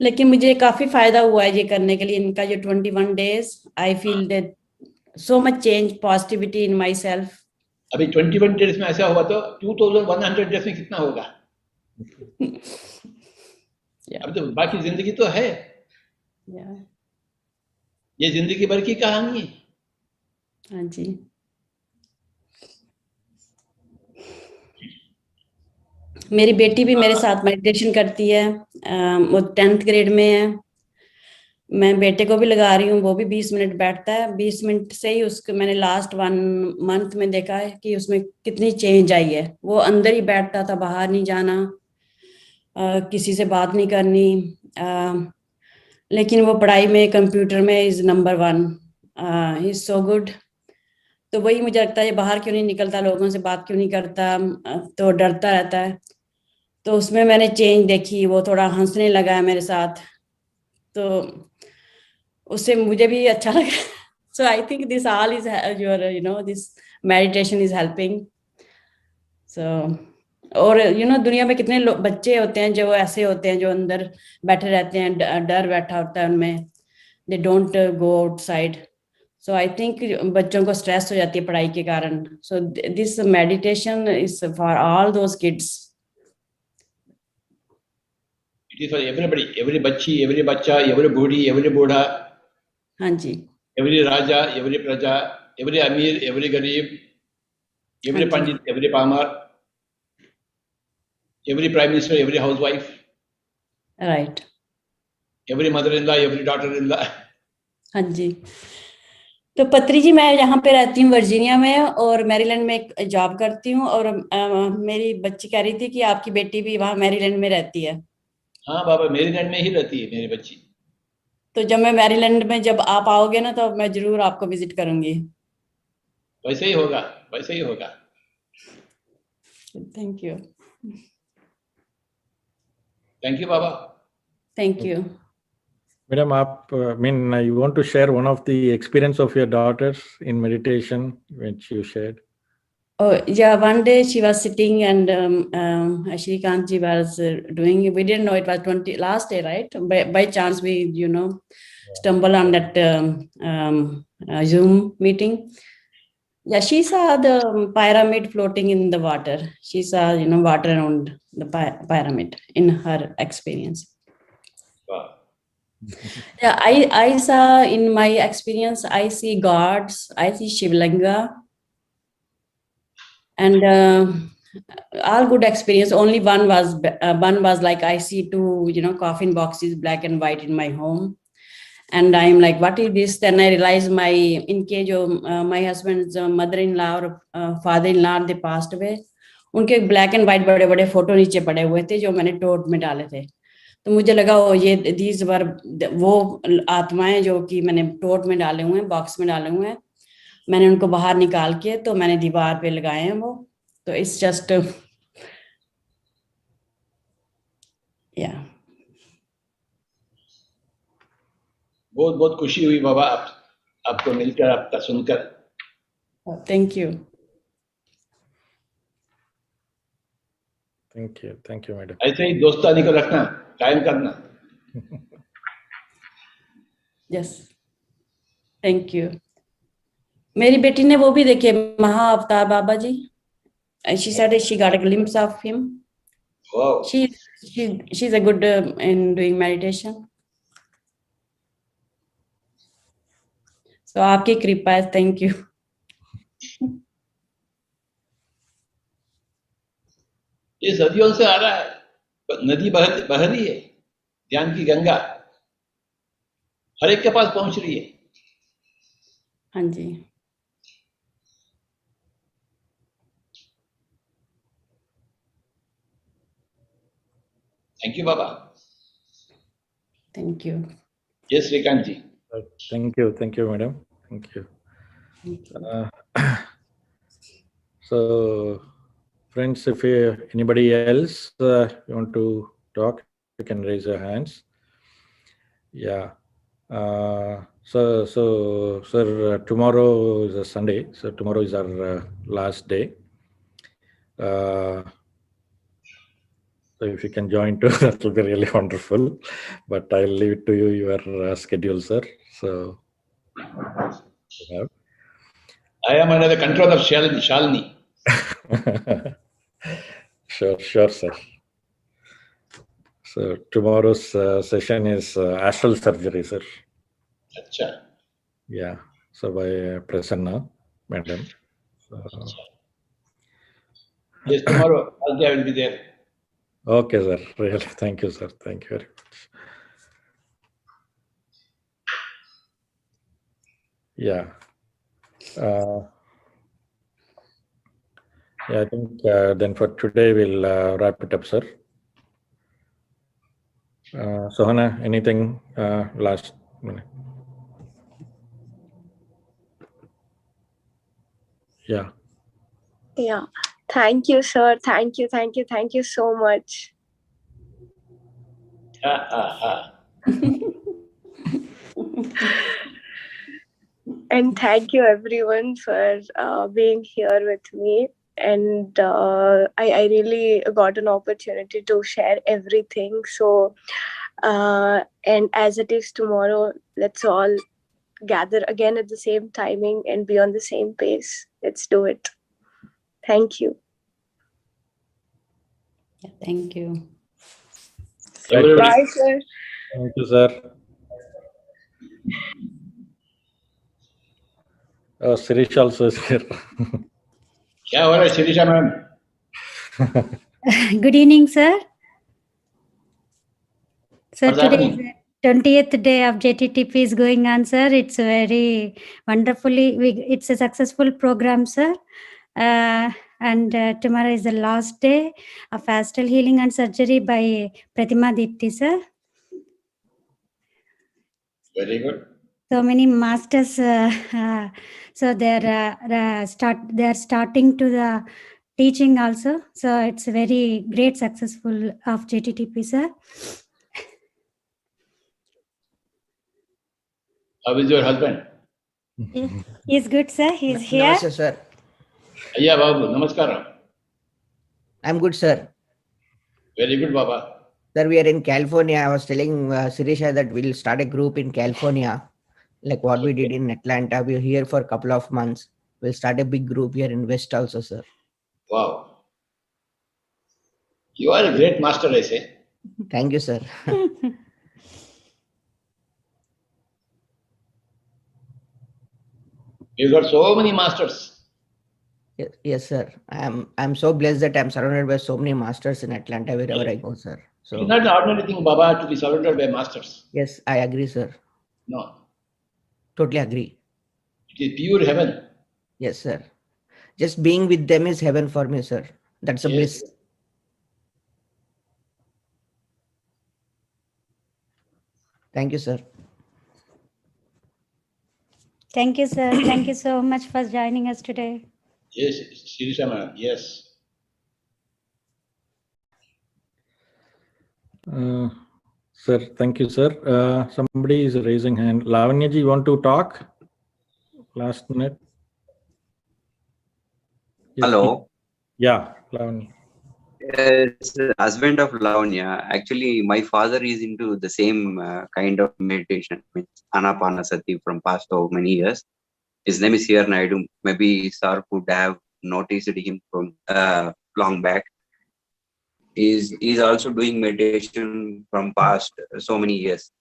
लेकिन मुझे काफी फायदा हुआ है ये करने के लिए, इनका जो 21 days, I feel that so much change, positivity in my self. अभी 21 डेज में ऐसा हुआ तो 2100 डेज में कितना होगा? अब तो बाकी जिंदगी तो है, ये जिंदगी भर की कहानी है। हाँ जी। मेरी बेटी भी मेरे साथ मेडिटेशन करती है, वो 10th grade में है। मैं बेटे को भी लगा रही हूँ, वो भी 20 मिनट बैठता है। 20 मिनट से ही उसको मैंने लास्ट 1 month में देखा है कि उसमें कितनी चेंज आई है। वो अंदर ही बैठता था, बाहर नहीं जाना, किसी से बात नहीं करनी, लेकिन वो पढ़ाई में, कंप्यूटर में is number 1, is so good. तो वही मुझे लगता है, ये बाहर क्यों नहीं निकलता, लोगों से बात क्यों नहीं करता, तो डरता रहता है। तो उसमें मैंने चेंज देखी, वो थोड़ा हंसने लगा है मेरे साथ, तो उससे मुझे भी अच्छा लगा। So I think this all is your this meditation is helping. So और दुनिया में कितने बच्चे होते हैं जो ऐसे होते हैं, जो अंदर बैठे रहते हैं, डर बैठा होता है उनमें, they don't go outside. So I think बच्चों को स्ट्रेस हो जाती है पढ़ाई के कारण। So this meditation is for all those kids. It is for everybody, every बच्ची, एवरी बच्चा, एवरी बूढ़ी, एवरी बूढ़ा। हाँ जी। एवरी राजा, एवरी प्रजा, एवरी अमीर, एवरी गरीब, एवरी पंडित, एवरी पामर, every prime minister, every housewife, right, every mother in law, every daughter in law. हाँ जी। तो पत्री जी, मैं यहाँ पे रहती हूँ वर्जीनिया में, और मैरीलैंड में एक जॉब करती हूँ, और मेरी बच्ची कह रही थी कि आपकी बेटी भी वहाँ मैरीलैंड में रहती है। हाँ बाबा, मेरीलैंड में ही रहती है मेरी बच्ची। तो जब मैं मैरीलैंड में, जब आप आओगे ना, तो मैं जरूर आपको विजिट करूंगी। वैसे ही होगा, वैसे ही होगा। Thank you. Thank you Baba. Thank you. Madam, you want to share one of the experience of your daughters in meditation, which you shared? Oh yeah, one day she was sitting, and Shrikantji was doing. We didn't know it was last day, right? By chance we stumble on that Zoom meeting. Yeah, she saw the pyramid floating in the water. She saw water around the pyramid in her experience. Wow. Yeah, I saw, in my experience, I see gods, I see Shivlinga, and all good experience. Only one was like, I see two coffin boxes, black and white, in my home, and I'm like, what is this? Then I realized my husband's mother-in-law or father-in-law, they passed away. उनके black and white बड़े बड़े photo नीचे पड़े हुए थे, जो मैंने टोट में डाले थे। तो मुझे लगा ये दीज वर वो आत्माएं जो कि मैंने टोट में डाले हुए हैं, बॉक्स में डाले हुए हैं, मैंने उनको बाहर निकाल के तो मैंने दीवार पे लगाए हैं वो। तो इट्स जस्ट या बहुत बहुत खुशी हुई बाबा आपको मिलकर, आपका सुनकर। Thank you. Thank you madam. ऐसे ही दोस्तानी को रखना, कायम करना। Yes, thank you. मेरी बेटी ने वो भी देखे, महा अवतार बाबा जी। She said she got a glimpse of him. Wow. She's a good in doing meditation. So आपकी कृपा है, थैंक यू। ये सदियों से आ रहा है, नदी बह रही है, ज्ञान की गंगा हर एक के पास पहुंच रही है। हाँ जी। Thank you Baba. Thank you. जय Shrikant ji. Thank you madam, thank you. So Friends, if anybody else you want to talk, you can raise your hands. Yeah. So, sir, tomorrow is a Sunday. So tomorrow is our last day. So if you can join too, that will be really wonderful. But I'll leave it to you, your schedule, sir. So, yeah. I am under the control of Shalini. Sure, sir. So tomorrow's session is astral surgery, sir. Acha. Yeah. So by Prasanna, madam. So, yes, tomorrow all day I will be there. Okay, sir. Really, thank you, sir. Thank you very much. Yeah. Yeah, I think then for today we'll wrap it up, sir. Sohana, anything last minute? Yeah. Yeah. Thank you, sir. Thank you so much. And thank you everyone for being here with me. And I really got an opportunity to share everything. So, and as it is tomorrow, let's all gather again at the same timing and be on the same pace. Let's do it. Thank you. Yeah, thank you. Bye, sir. Thank you, sir. Sirish also is here. Yeah, all right, Shirisha ma'am. Good evening, sir. Sir, What's today is happening? the 20th day of JTTP is going on, sir. It's very wonderfully, it's a successful program, sir. And tomorrow is the last day of astral healing and surgery by Pratima Dipti, sir. Very good. So many masters, so they're starting to the teaching also. So it's a very great successful of JTTP, sir. How is your husband? He's good, sir. He's here. Namaste, sir. Ayya Babu, namaskaram. I'm good, sir. Very good, Baba. Sir, we are in California. I was telling Sirisha that we'll start a group in California, like what we did in Atlanta. We're here for a couple of months. We'll start a big group here in West also, sir. Wow. You are a great master, I say. Thank you, sir. You got so many masters. Yes, sir. I'm so blessed that I'm surrounded by so many masters in Atlanta wherever I go, sir. So It's not an ordinary thing, Baba, to be surrounded by masters. yes, I agree, sir. No. Totally agree. It is pure heaven. Yes, sir. Just being with them is heaven for me, sir. That's a bliss. Thank you, sir. Thank you, sir. Thank you so much for joining us today. Yes, Shirisha ma'am, yes. Sir, thank you, sir. Somebody is raising hand. Lavanya ji, you want to talk? Last minute. Yes, Hello. Yeah, Lavanya. It's husband of Lavanya. Actually, my father is into the same kind of meditation, means Anapanasati from past so many years. His name is here Naidu. Maybe sir could have noticed him from long back. He's also doing meditation from past so many years.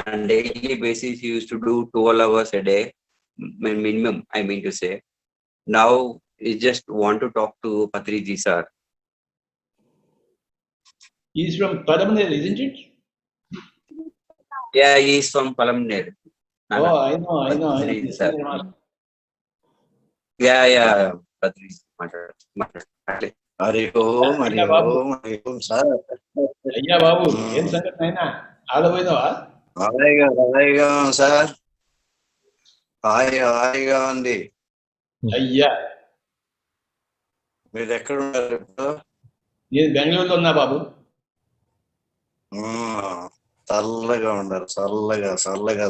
On daily basis, he used to do 12 hours a day, minimum, I mean to say. Now, he just want to talk to Patriji sir. He is from Paramner, isn't it? Yeah, he is from Palamner. Oh, I know. Patriji sir. Yeah. Patriji. Hari Om, sir. Ayya Babu, yen sangat naina. Alawaino, Hariga, sir. Hariga, Andi. Ayya. మీరు ఎక్కడ ఉన్నారు ఇప్పుడు? నేను బెంగళూరులో ఉన్నా బాబు. చల్లగా ఉన్నారు, చల్లగా చల్లగా